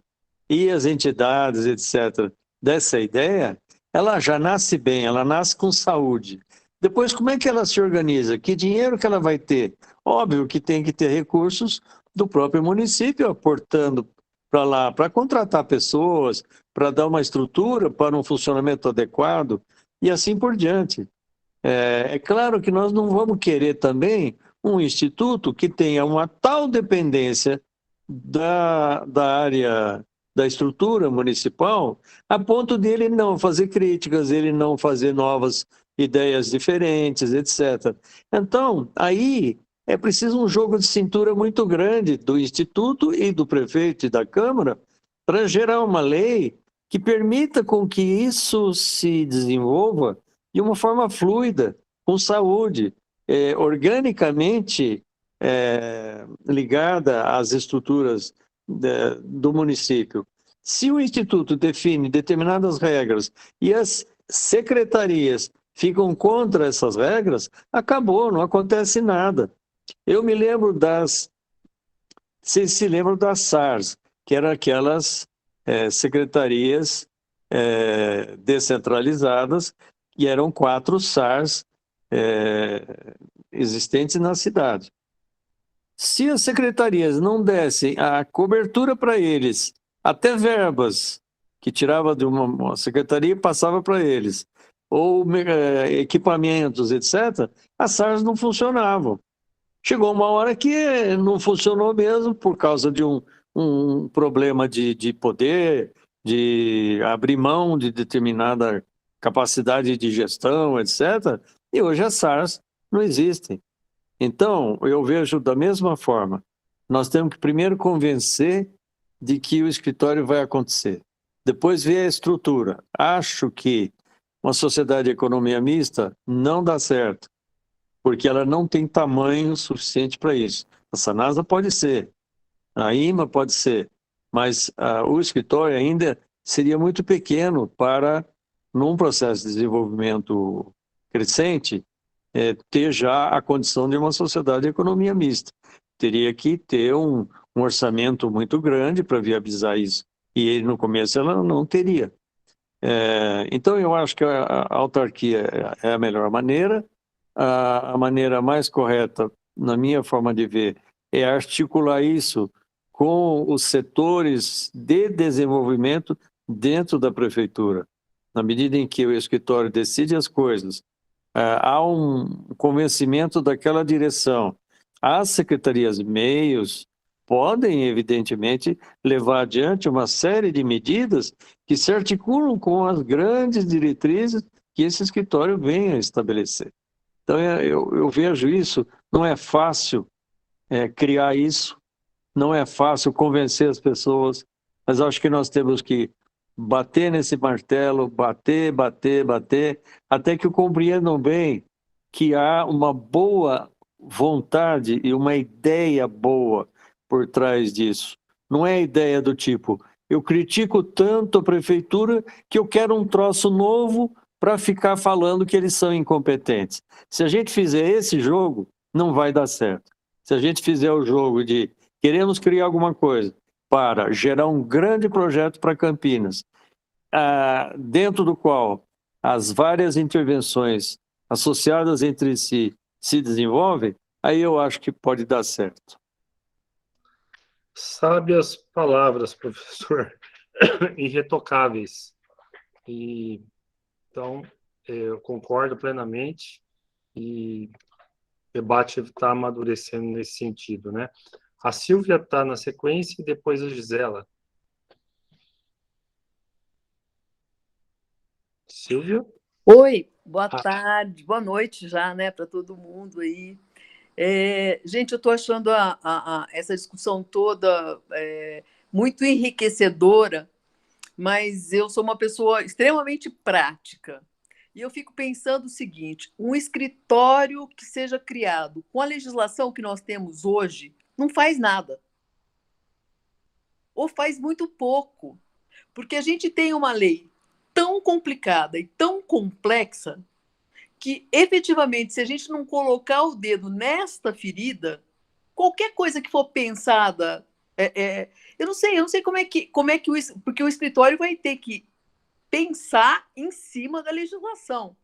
e as entidades, etc., dessa ideia, ela já nasce bem, ela nasce com saúde. Depois, como é que ela se organiza? Que dinheiro que ela vai ter? Óbvio que tem que ter recursos do próprio município aportando para lá, para contratar pessoas, para dar uma estrutura para um funcionamento adequado e assim por diante. É claro que nós não vamos querer também um instituto que tenha uma tal dependência da área, da estrutura municipal, a ponto de ele não fazer críticas, ele não fazer novas ideias diferentes, etc. Então, aí é preciso um jogo de cintura muito grande do instituto e do prefeito e da Câmara para gerar uma lei que permita com que isso se desenvolva de uma forma fluida, com saúde, organicamente ligada às estruturas do município. Se o Instituto define determinadas regras e as secretarias ficam contra essas regras, acabou, não acontece nada. Eu me lembro vocês se lembram das SARs, que eram aquelas secretarias descentralizadas, e eram 4 SARs existentes na cidade. Se as secretarias não dessem a cobertura para eles, até verbas que tirava de uma secretaria e passava para eles, ou equipamentos, etc., as SARs não funcionavam. Chegou uma hora que não funcionou mesmo por causa de um problema de poder, de abrir mão de determinada capacidade de gestão, etc. E hoje as SARs não existem. Então, eu vejo da mesma forma. Nós temos que primeiro convencer de que o escritório vai acontecer. Depois ver a estrutura. Acho que uma sociedade de economia mista não dá certo, porque ela não tem tamanho suficiente para isso. A Sanasa pode ser, a IMA pode ser, mas o escritório ainda seria muito pequeno para, num processo de desenvolvimento crescente, ter já a condição de uma sociedade de economia mista. Teria que ter um orçamento muito grande para viabilizar isso. E no começo ela não teria. Então eu acho que a autarquia é a melhor maneira. A maneira mais correta, na minha forma de ver, é articular isso com os setores de desenvolvimento dentro da prefeitura. Na medida em que o escritório decide as coisas, há um convencimento daquela direção. As secretarias meios podem, evidentemente, levar adiante uma série de medidas que se articulam com as grandes diretrizes que esse escritório vem a estabelecer. Então, eu vejo isso, não é fácil criar isso, não é fácil convencer as pessoas, mas acho que nós temos que bater nesse martelo, bater, até que compreendam bem que há uma boa vontade e uma ideia boa por trás disso. Não é ideia do tipo, eu critico tanto a prefeitura que eu quero um troço novo para ficar falando que eles são incompetentes. Se a gente fizer esse jogo, não vai dar certo. Se a gente fizer o jogo de queremos criar alguma coisa para gerar um grande projeto para Campinas, dentro do qual as várias intervenções associadas entre si se desenvolvem, aí eu acho que pode dar certo. Sábias palavras, professor, irretocáveis. Então, eu concordo plenamente e o debate está amadurecendo nesse sentido, né? A Silvia está na sequência e depois a Gisela. Silvia? Oi, boa tarde, boa noite já, né, para todo mundo aí. Gente, eu estou achando essa discussão toda muito enriquecedora, mas eu sou uma pessoa extremamente prática. E eu fico pensando o seguinte: um escritório que seja criado com a legislação que nós temos hoje não faz nada. Ou faz muito pouco. Porque a gente tem uma lei tão complicada e tão complexa que, efetivamente, se a gente não colocar o dedo nesta ferida, qualquer coisa que for pensada... eu não sei como é que porque o escritório vai ter que pensar em cima da legislação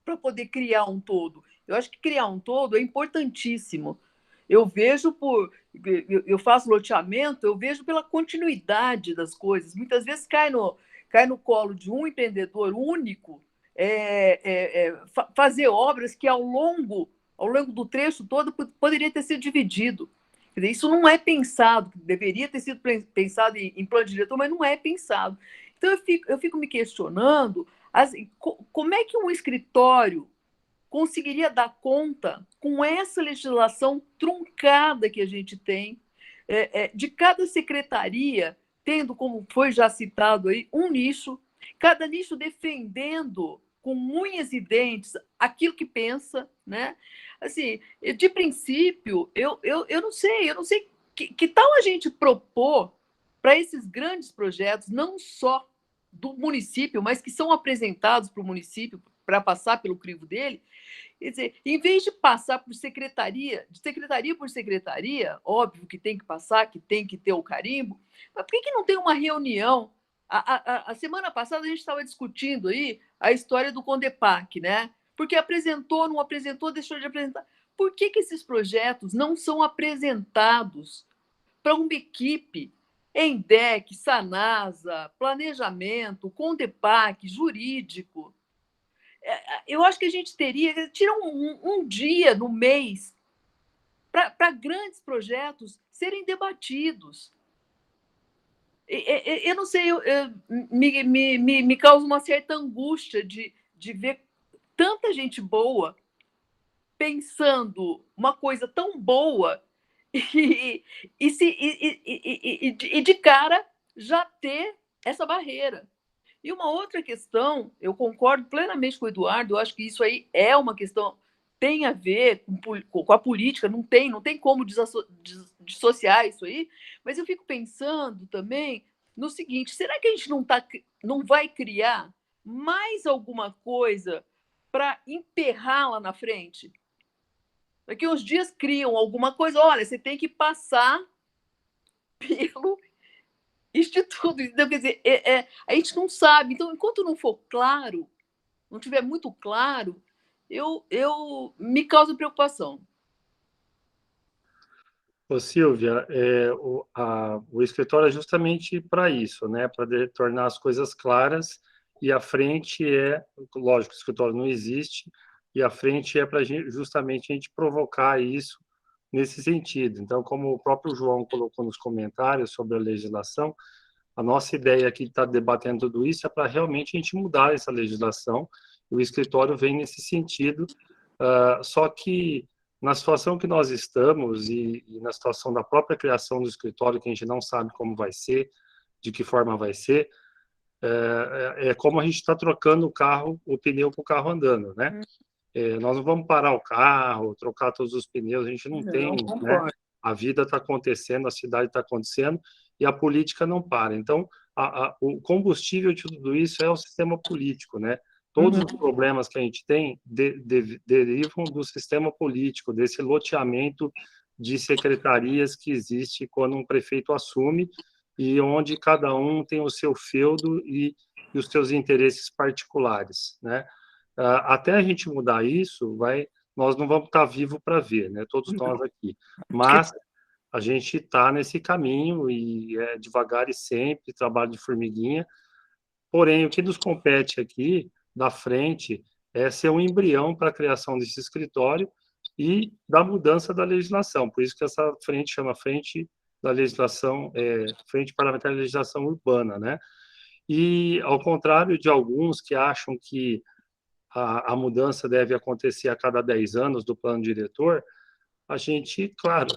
para poder criar um todo. Eu acho que criar um todo é importantíssimo. Eu vejo eu faço loteamento, eu vejo pela continuidade das coisas. Muitas vezes cai no colo de um empreendedor único fazer obras que ao longo do trecho todo poderia ter sido dividido. Quer dizer, isso não é pensado, deveria ter sido pensado em plano diretor, mas não é pensado. Então, eu fico me questionando assim, como é que um escritório conseguiria dar conta, com essa legislação truncada que a gente tem, de cada secretaria tendo, como foi já citado aí, um nicho, cada nicho defendendo com unhas e dentes aquilo que pensa, né? Assim, de princípio, eu não sei que tal a gente propor para esses grandes projetos, não só do município, mas que são apresentados para o município para passar pelo crivo dele. Quer dizer, em vez de passar por secretaria, de secretaria por secretaria, óbvio que tem que passar, que tem que ter o carimbo, mas por que não tem uma reunião? A semana passada a gente estava discutindo aí a história do Condepac, né? Porque apresentou, não apresentou, deixou de apresentar. Por que esses projetos não são apresentados para uma equipe ENDEC, SANASA, planejamento, Condepac, jurídico? Eu acho que a gente teria tirar um dia no mês para grandes projetos serem debatidos. Eu não sei, me causa uma certa angústia de ver tanta gente boa pensando uma coisa tão boa e de cara já ter essa barreira. E uma outra questão, eu concordo plenamente com o Eduardo, eu acho que isso aí é uma questão, tem a ver com a política, não tem como dissociar isso aí, mas eu fico pensando também no seguinte: será que a gente não vai criar mais alguma coisa para emperrar lá na frente? Daqui uns dias criam alguma coisa, olha, você tem que passar pelo instituto. Então, quer dizer, a gente não sabe. Então, enquanto não for claro, não tiver muito claro, me causa preocupação. Ô, Silvia, o escritório é justamente para isso, né? Para tornar as coisas claras, e a frente lógico, o escritório não existe, e a frente é para justamente a gente provocar isso nesse sentido. Então, como o próprio João colocou nos comentários sobre a legislação, a nossa ideia aqui de estar debatendo tudo isso é para realmente a gente mudar essa legislação, e o escritório vem nesse sentido, só que na situação que nós estamos e na situação da própria criação do escritório, que a gente não sabe como vai ser, de que forma vai ser, é como a gente está trocando o pneu com o carro andando, né? Nós não vamos parar o carro, trocar todos os pneus, a gente não tem, né? A vida está acontecendo, a cidade está acontecendo e a política não para. Então, o combustível de tudo isso é o sistema político, né? Todos os problemas que a gente tem derivam do sistema político, desse loteamento de secretarias que existe quando um prefeito assume e onde cada um tem o seu feudo e os seus interesses particulares, né? Até a gente mudar isso, nós não vamos estar vivos para ver, né? Todos nós aqui. Mas a gente está nesse caminho e é devagar e sempre, trabalho de formiguinha. Porém, o que nos compete aqui, da frente, é ser um embrião para a criação desse escritório e da mudança da legislação. Por isso que essa frente chama Frente da Legislação, Frente Parlamentar de Legislação Urbana, né? E, ao contrário de alguns que acham que a mudança deve acontecer a cada 10 anos do plano diretor, a gente, claro,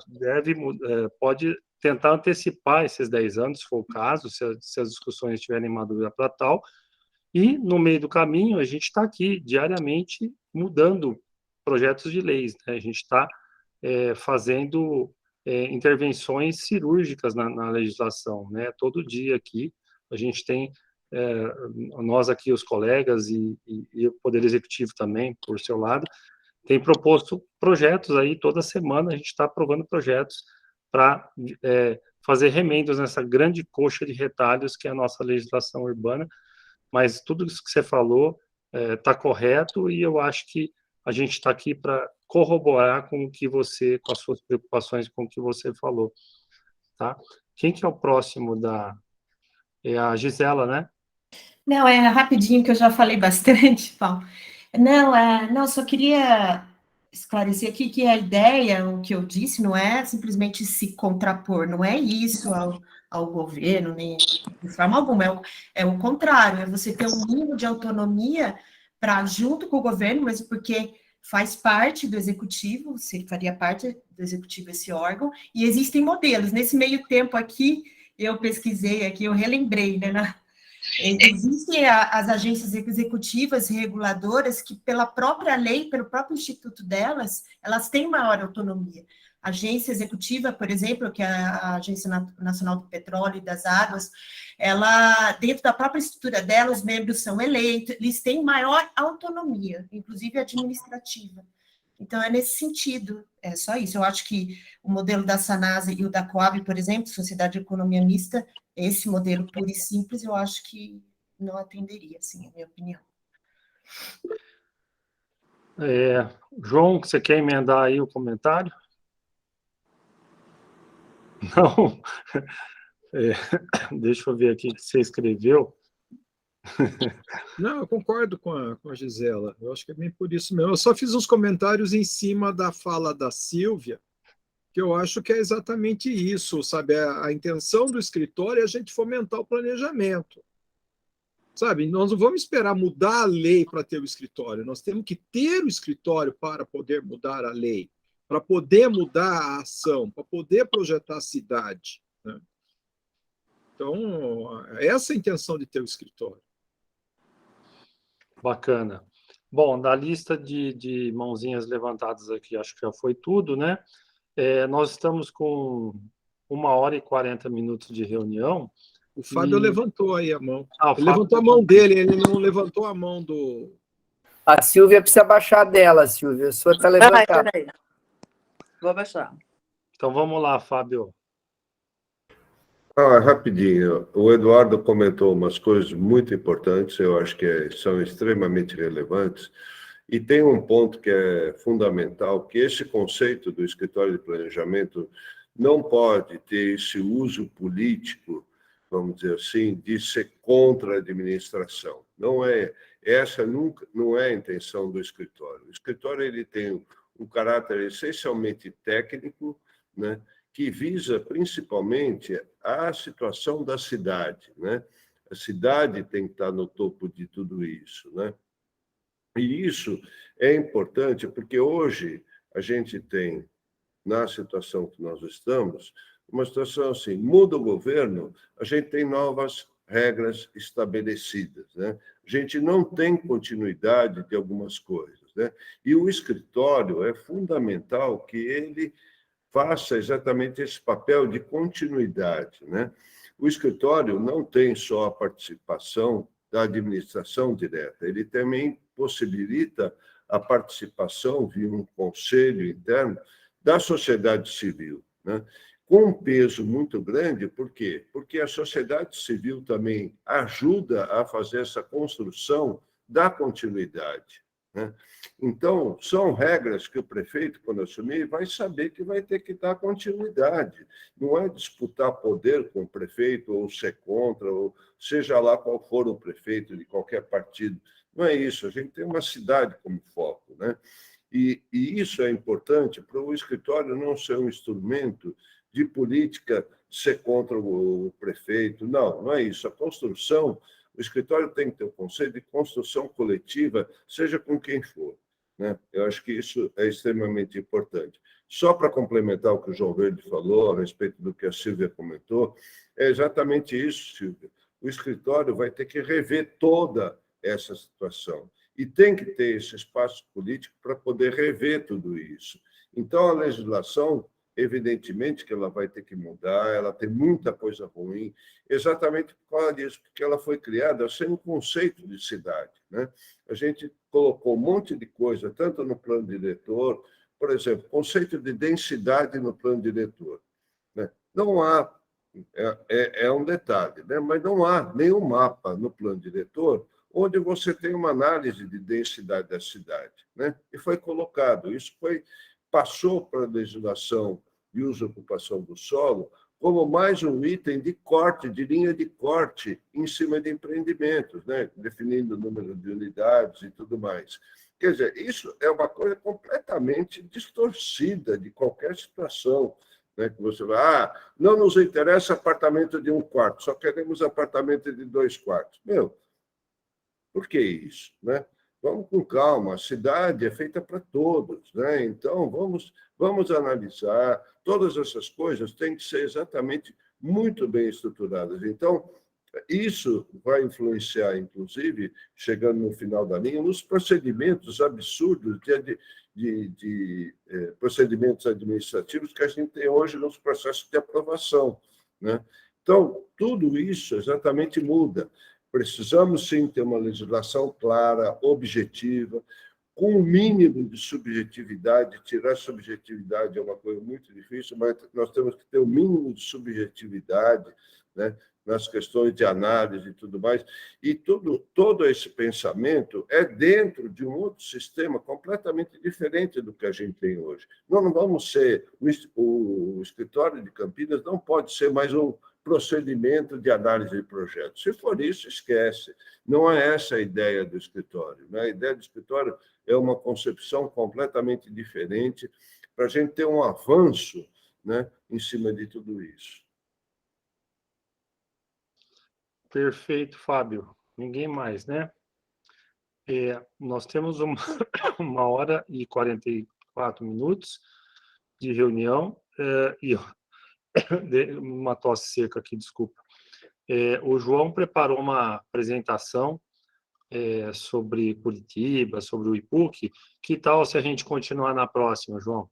pode tentar antecipar esses 10 anos, se for o caso, se as discussões estiverem maduras para tal, e, no meio do caminho, a gente está aqui, diariamente, mudando projetos de leis, né? A gente está fazendo intervenções cirúrgicas na legislação, né? Todo dia aqui, a gente tem, nós aqui, os colegas, e o Poder Executivo também, por seu lado, tem proposto projetos aí, toda semana a gente está aprovando projetos para fazer remendos nessa grande coxa de retalhos que é a nossa legislação urbana, mas tudo isso que você falou está correto, e eu acho que a gente está aqui para corroborar com as suas preocupações, com o que você falou, tá? Quem que é o próximo é a Gisela, né? Não, é rapidinho, que eu já falei bastante, Paulo. Não, só queria esclarecer aqui que a ideia, o que eu disse, não é simplesmente se contrapor, não é isso ao governo, nem de forma alguma, é o contrário, é você ter um mínimo de autonomia para, junto com o governo, mas porque faz parte do executivo, você faria parte do executivo esse órgão, e existem modelos. Nesse meio tempo aqui, eu pesquisei aqui, eu relembrei, né, existem as agências executivas e reguladoras que, pela própria lei, pelo próprio instituto delas, elas têm maior autonomia. A agência executiva, por exemplo, que é a Agência Nacional do Petróleo e das Águas, ela, dentro da própria estrutura dela, os membros são eleitos, eles têm maior autonomia, inclusive administrativa. Então, é nesse sentido, é só isso. Eu acho que o modelo da Sanasa e o da Coab, por exemplo, Sociedade de Economia Mista, esse modelo puro e simples, eu acho que não atenderia, assim, é a minha opinião. João, você quer emendar aí o comentário? Não? Deixa eu ver aqui o que você escreveu. Não, eu concordo com a Gisela. Eu acho que é bem por isso mesmo. Eu só fiz uns comentários em cima da fala da Silvia, que eu acho que é exatamente isso, sabe? A intenção do escritório é a gente fomentar o planejamento. Sabe? Nós não vamos esperar mudar a lei para ter o escritório. Nós temos que ter o escritório para poder mudar a lei, para poder mudar a ação, para poder projetar a cidade, né? Então, essa é a intenção de ter o escritório. Bacana. Bom, da lista de mãozinhas levantadas aqui, acho que já foi tudo, né? Nós estamos com 1h40 de reunião. O Fábio levantou aí a mão. Ele Fábio levantou a mão dele, ele não levantou a mão do... A Silvia precisa baixar dela, Silvia. A sua está levantada. Peraí. Vou abaixar. Então, vamos lá, Fábio. Rapidinho. O Eduardo comentou umas coisas muito importantes, eu acho que são extremamente relevantes, e tem um ponto que é fundamental, que esse conceito do escritório de planejamento não pode ter esse uso político, vamos dizer assim, de ser contra a administração. Essa nunca não é a intenção do escritório. O escritório ele tem um caráter essencialmente técnico, né, que visa principalmente a situação da cidade, né? A cidade tem que estar no topo de tudo isso, né? E isso é importante porque hoje a gente tem, na situação que nós estamos, uma situação assim, muda o governo, a gente tem novas regras estabelecidas, né? A gente não tem continuidade de algumas coisas, né? E o escritório é fundamental que ele faça exatamente esse papel de continuidade, né? O escritório não tem só a participação da administração direta, ele também possibilita a participação via um conselho interno da sociedade civil, né? Com um peso muito grande, por quê? Porque a sociedade civil também ajuda a fazer essa construção da continuidade, né? Então, são regras que o prefeito, quando assumir, vai saber que vai ter que dar continuidade. Não é disputar poder com o prefeito, ou ser contra, ou seja lá qual for o prefeito de qualquer partido. Não é isso, a gente tem uma cidade como foco, né? E isso é importante para o escritório não ser um instrumento de política, ser contra o prefeito. Não é isso. A construção... O escritório tem que ter um conceito de construção coletiva, seja com quem for, né? Eu acho que isso é extremamente importante. Só para complementar o que o João Verde falou a respeito do que a Silvia comentou, é exatamente isso, Silvia. O escritório vai ter que rever toda essa situação e tem que ter esse espaço político para poder rever tudo isso. Então, a legislação, evidentemente que ela vai ter que mudar, ela tem muita coisa ruim, exatamente por causa disso, porque ela foi criada sem um conceito de cidade, né? A gente colocou um monte de coisa, tanto no plano diretor, por exemplo, conceito de densidade no plano diretor, né? Não há, é um detalhe, né? Mas não há nenhum mapa no plano diretor onde você tem uma análise de densidade da cidade, né? E foi colocado, isso passou para a legislação de uso e ocupação do solo como mais um item de corte, de linha de corte em cima de empreendimentos, né? Definindo o número de unidades e tudo mais. Quer dizer, isso é uma coisa completamente distorcida de qualquer situação, né? Que você vai, não nos interessa apartamento de 1 quarto, só queremos apartamento de 2 quartos. Meu, por que isso, né? Vamos com calma, a cidade é feita para todos, né? Então, vamos analisar. Todas essas coisas têm que ser exatamente muito bem estruturadas. Então, isso vai influenciar, inclusive, chegando no final da linha, nos procedimentos absurdos de procedimentos administrativos que a gente tem hoje nos processos de aprovação, né? Então, tudo isso exatamente muda. Precisamos, sim, ter uma legislação clara, objetiva, com um mínimo de subjetividade. Tirar subjetividade é uma coisa muito difícil, mas nós temos que ter um mínimo de subjetividade, né, nas questões de análise e tudo mais. E todo esse pensamento é dentro de um outro sistema completamente diferente do que a gente tem hoje. Nós não vamos ser... O escritório de Campinas não pode ser mais um procedimento de análise de projetos. Se for isso, esquece. Não é essa a ideia do escritório, né? A ideia do escritório é uma concepção completamente diferente para a gente ter um avanço, né, em cima de tudo isso. Perfeito, Fábio. Ninguém mais, né? Nós temos 1h44 de reunião e uma tosse seca aqui, desculpa. O João preparou uma apresentação sobre Curitiba, sobre o IPUC. Que tal se a gente continuar na próxima, João?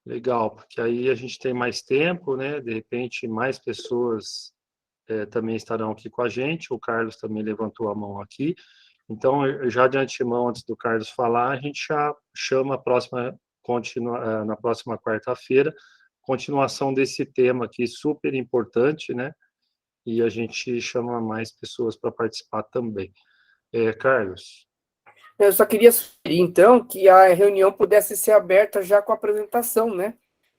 Legal, porque aí a gente tem mais tempo, né? De repente, mais pessoas também estarão aqui com a gente. O Carlos também levantou a mão aqui. Então, já de antemão, antes do Carlos falar, a gente já chama a próxima, na próxima quarta-feira, continuação desse tema aqui, super importante, né? E a gente chama mais pessoas para participar também. Carlos? Eu só queria sugerir, então, que a reunião pudesse ser aberta já com a apresentação, né?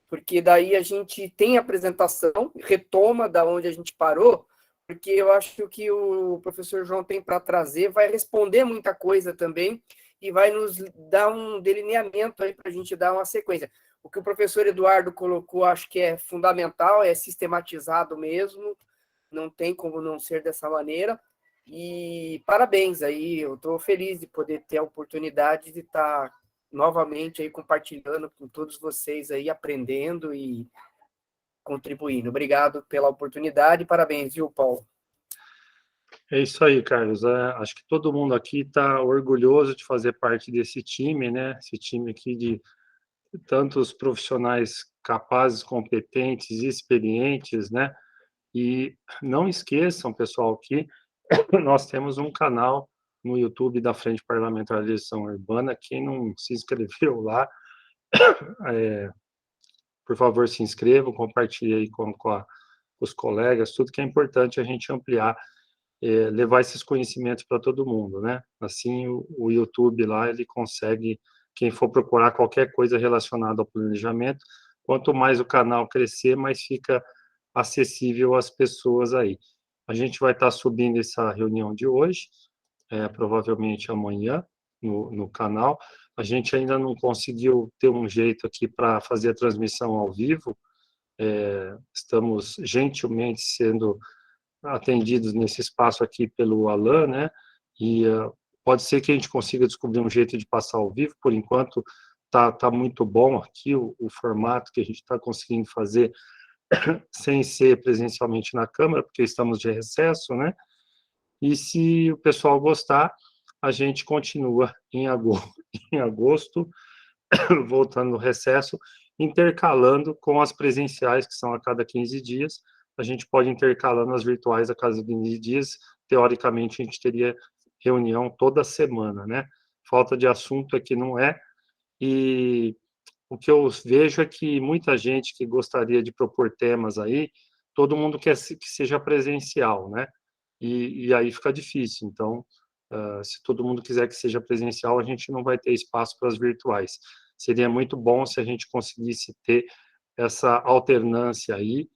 Porque daí a gente tem a apresentação, retoma da onde a gente parou, porque eu acho que o professor João tem para trazer, vai responder muita coisa também e vai nos dar um delineamento aí para a gente dar uma sequência. O que o professor Eduardo colocou, acho que é fundamental, é sistematizado mesmo, não tem como não ser dessa maneira. E parabéns aí, eu estou feliz de poder ter a oportunidade de estar novamente aí compartilhando com todos vocês aí, aprendendo e contribuindo. Obrigado pela oportunidade, parabéns, viu, Paulo? É isso aí, Carlos. Acho que todo mundo aqui está orgulhoso de fazer parte desse time, né? Esse time aqui de tantos profissionais capazes, competentes e experientes, né? E não esqueçam, pessoal, que nós temos um canal no YouTube da Frente Parlamentar de Gestão Urbana. Quem não se inscreveu lá, por favor, se inscrevam, compartilhe aí com os colegas, tudo que é importante a gente ampliar, levar esses conhecimentos para todo mundo, né? Assim, o YouTube lá, ele consegue, quem for procurar qualquer coisa relacionada ao planejamento, quanto mais o canal crescer, mais fica acessível às pessoas aí. A gente vai estar subindo essa reunião de hoje, provavelmente amanhã, no canal. A gente ainda não conseguiu ter um jeito aqui para fazer a transmissão ao vivo. Estamos gentilmente sendo atendidos nesse espaço aqui pelo Alan, né? E pode ser que a gente consiga descobrir um jeito de passar ao vivo. Por enquanto, tá muito bom aqui o formato que a gente está conseguindo fazer sem ser presencialmente na Câmara, porque estamos de recesso, né? E se o pessoal gostar, a gente continua em agosto, voltando no recesso, intercalando com as presenciais, que são a cada 15 dias. A gente pode intercalando as virtuais a cada 15 dias. Teoricamente, a gente teria reunião toda semana, né? Falta de assunto aqui não é. E o que eu vejo é que muita gente que gostaria de propor temas aí, todo mundo quer que seja presencial, né? E aí fica difícil. Então, se todo mundo quiser que seja presencial, a gente não vai ter espaço para as virtuais. Seria muito bom se a gente conseguisse ter essa alternância aí,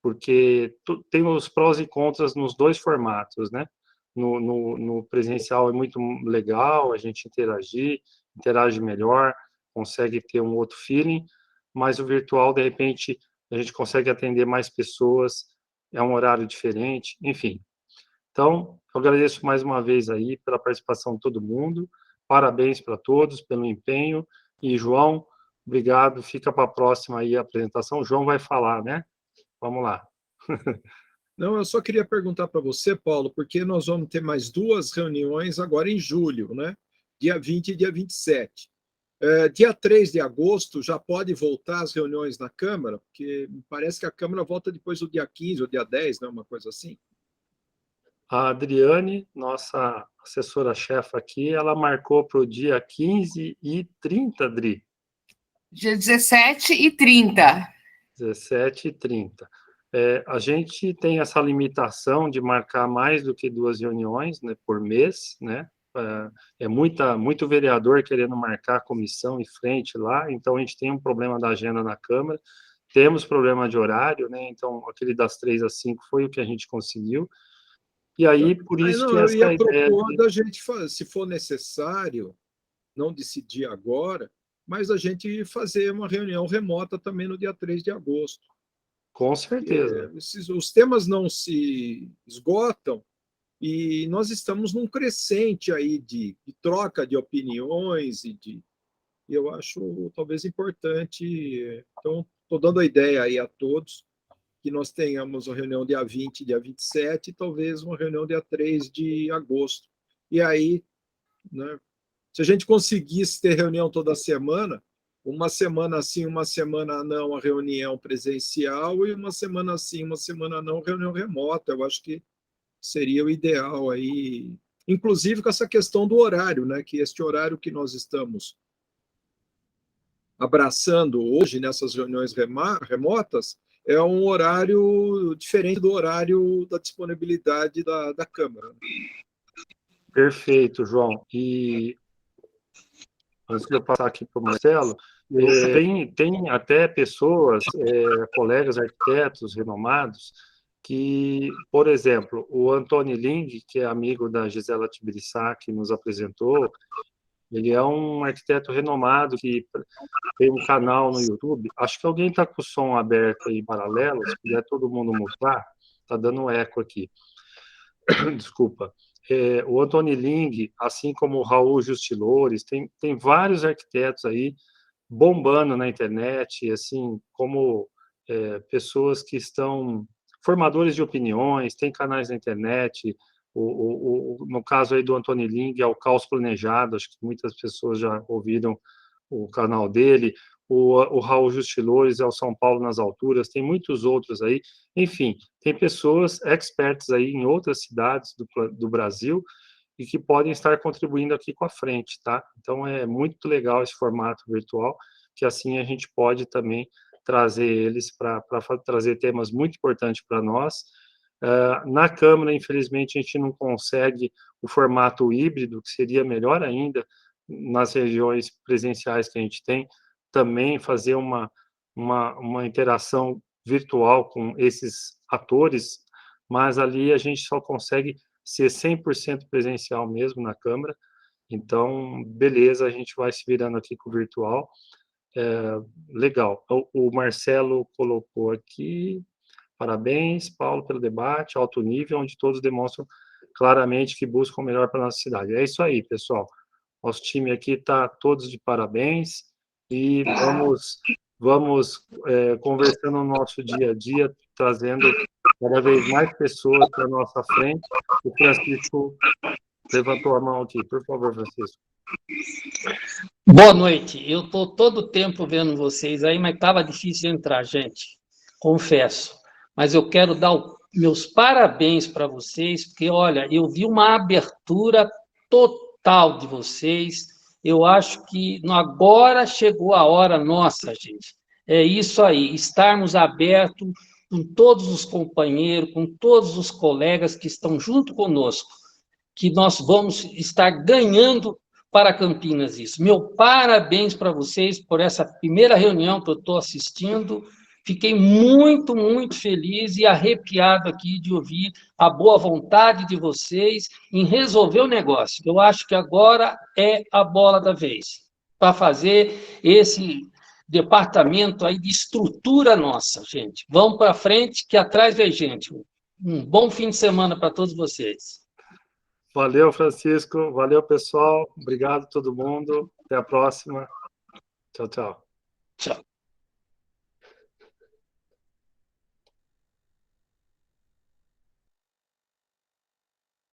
porque tem os prós e contras nos dois formatos, né? No presencial é muito legal a gente interage melhor, consegue ter um outro feeling, mas o virtual, de repente, a gente consegue atender mais pessoas, é um horário diferente, enfim. Então, eu agradeço mais uma vez aí pela participação de todo mundo, parabéns para todos pelo empenho, e João, obrigado, fica para a próxima aí a apresentação, o João vai falar, né? Vamos lá. Não, eu só queria perguntar para você, Paulo, porque nós vamos ter mais 2 reuniões agora em julho, né? Dia 20 e dia 27. Dia 3 de agosto já pode voltar as reuniões na Câmara, porque me parece que a Câmara volta depois do dia 15 ou dia 10, né? Uma coisa assim. A Adriane, nossa assessora-chefe aqui, ela marcou para o dia 15 e 30, Adri. Dia 17 e 30. 17 e 30. A gente tem essa limitação de marcar mais do que 2 reuniões, né, por mês, né? Muito vereador querendo marcar a comissão em frente lá, então a gente tem um problema da agenda na Câmara, temos problema de horário, né? Então aquele das 3 às 5 foi o que a gente conseguiu. E aí, por isso que eu ia essa ideia propor da gente, se for necessário, não decidir agora, mas a gente fazer uma reunião remota também no dia 3 de agosto. Com certeza. Os temas não se esgotam e nós estamos num crescente aí de troca de opiniões eu acho talvez importante. Então, estou dando a ideia aí a todos que nós tenhamos uma reunião dia 20, dia 27, e talvez uma reunião dia 3 de agosto. E aí, né, se a gente conseguisse ter reunião toda semana, uma semana sim, uma semana não, a reunião presencial, e uma semana sim, uma semana não, reunião remota. Eu acho que seria o ideal aí, inclusive com essa questão do horário, né, que este horário que nós estamos abraçando hoje nessas reuniões remotas é um horário diferente do horário da disponibilidade da Câmara. Perfeito, João. E antes de eu passar aqui para o Marcelo, tem até pessoas, colegas arquitetos renomados, que, por exemplo, o Antônio Ling, que é amigo da Gisela Tibiriçá, que nos apresentou, ele é um arquiteto renomado que tem um canal no YouTube. Acho que alguém está com o som aberto aí, paralelo, se puder todo mundo mutar, está dando eco aqui. Desculpa. O Antônio Ling, assim como o Raul Justilores, tem vários arquitetos aí bombando na internet, assim, como pessoas que estão formadores de opiniões, tem canais na internet. No caso aí do Antônio Ling, é o Caos Planejado, acho que muitas pessoas já ouviram o canal dele. O Raul Justilores é o São Paulo nas Alturas, tem muitos outros aí. Enfim, tem pessoas expertas aí em outras cidades do Brasil e que podem estar contribuindo aqui com a frente, tá? Então, é muito legal esse formato virtual, que assim a gente pode também trazer eles para trazer temas muito importantes para nós. Na Câmara, infelizmente, a gente não consegue o formato híbrido, que seria melhor ainda nas regiões presenciais que a gente tem, também fazer uma interação virtual com esses atores, mas ali a gente só consegue ser 100% presencial mesmo na Câmara. Então, beleza, a gente vai se virando aqui com o virtual. Legal. O Marcelo colocou aqui: parabéns, Paulo, pelo debate, alto nível, onde todos demonstram claramente que buscam o melhor para a nossa cidade. É isso aí, pessoal. Nosso time aqui está todos de parabéns e vamos conversando no nosso dia a dia, trazendo cada vez mais pessoas para a nossa frente. O Francisco levantou a mão aqui. Por favor, Francisco. Boa noite. Eu estou todo o tempo vendo vocês aí, mas estava difícil de entrar, gente. Confesso. Mas eu quero dar meus parabéns para vocês, porque, olha, eu vi uma abertura total de vocês. Eu acho que agora chegou a hora nossa, gente. É isso aí, estarmos abertos com todos os companheiros, com todos os colegas que estão junto conosco, que nós vamos estar ganhando para Campinas isso. Meu parabéns para vocês por essa primeira reunião que eu estou assistindo. Fiquei muito, muito feliz e arrepiado aqui de ouvir a boa vontade de vocês em resolver o negócio. Eu acho que agora é a bola da vez para fazer esse departamento aí de estrutura nossa, gente. Vamos para frente, que atrás vem gente. Um bom fim de semana para todos vocês. Valeu, Francisco. Valeu, pessoal. Obrigado a todo mundo. Até a próxima. Tchau, tchau. Tchau.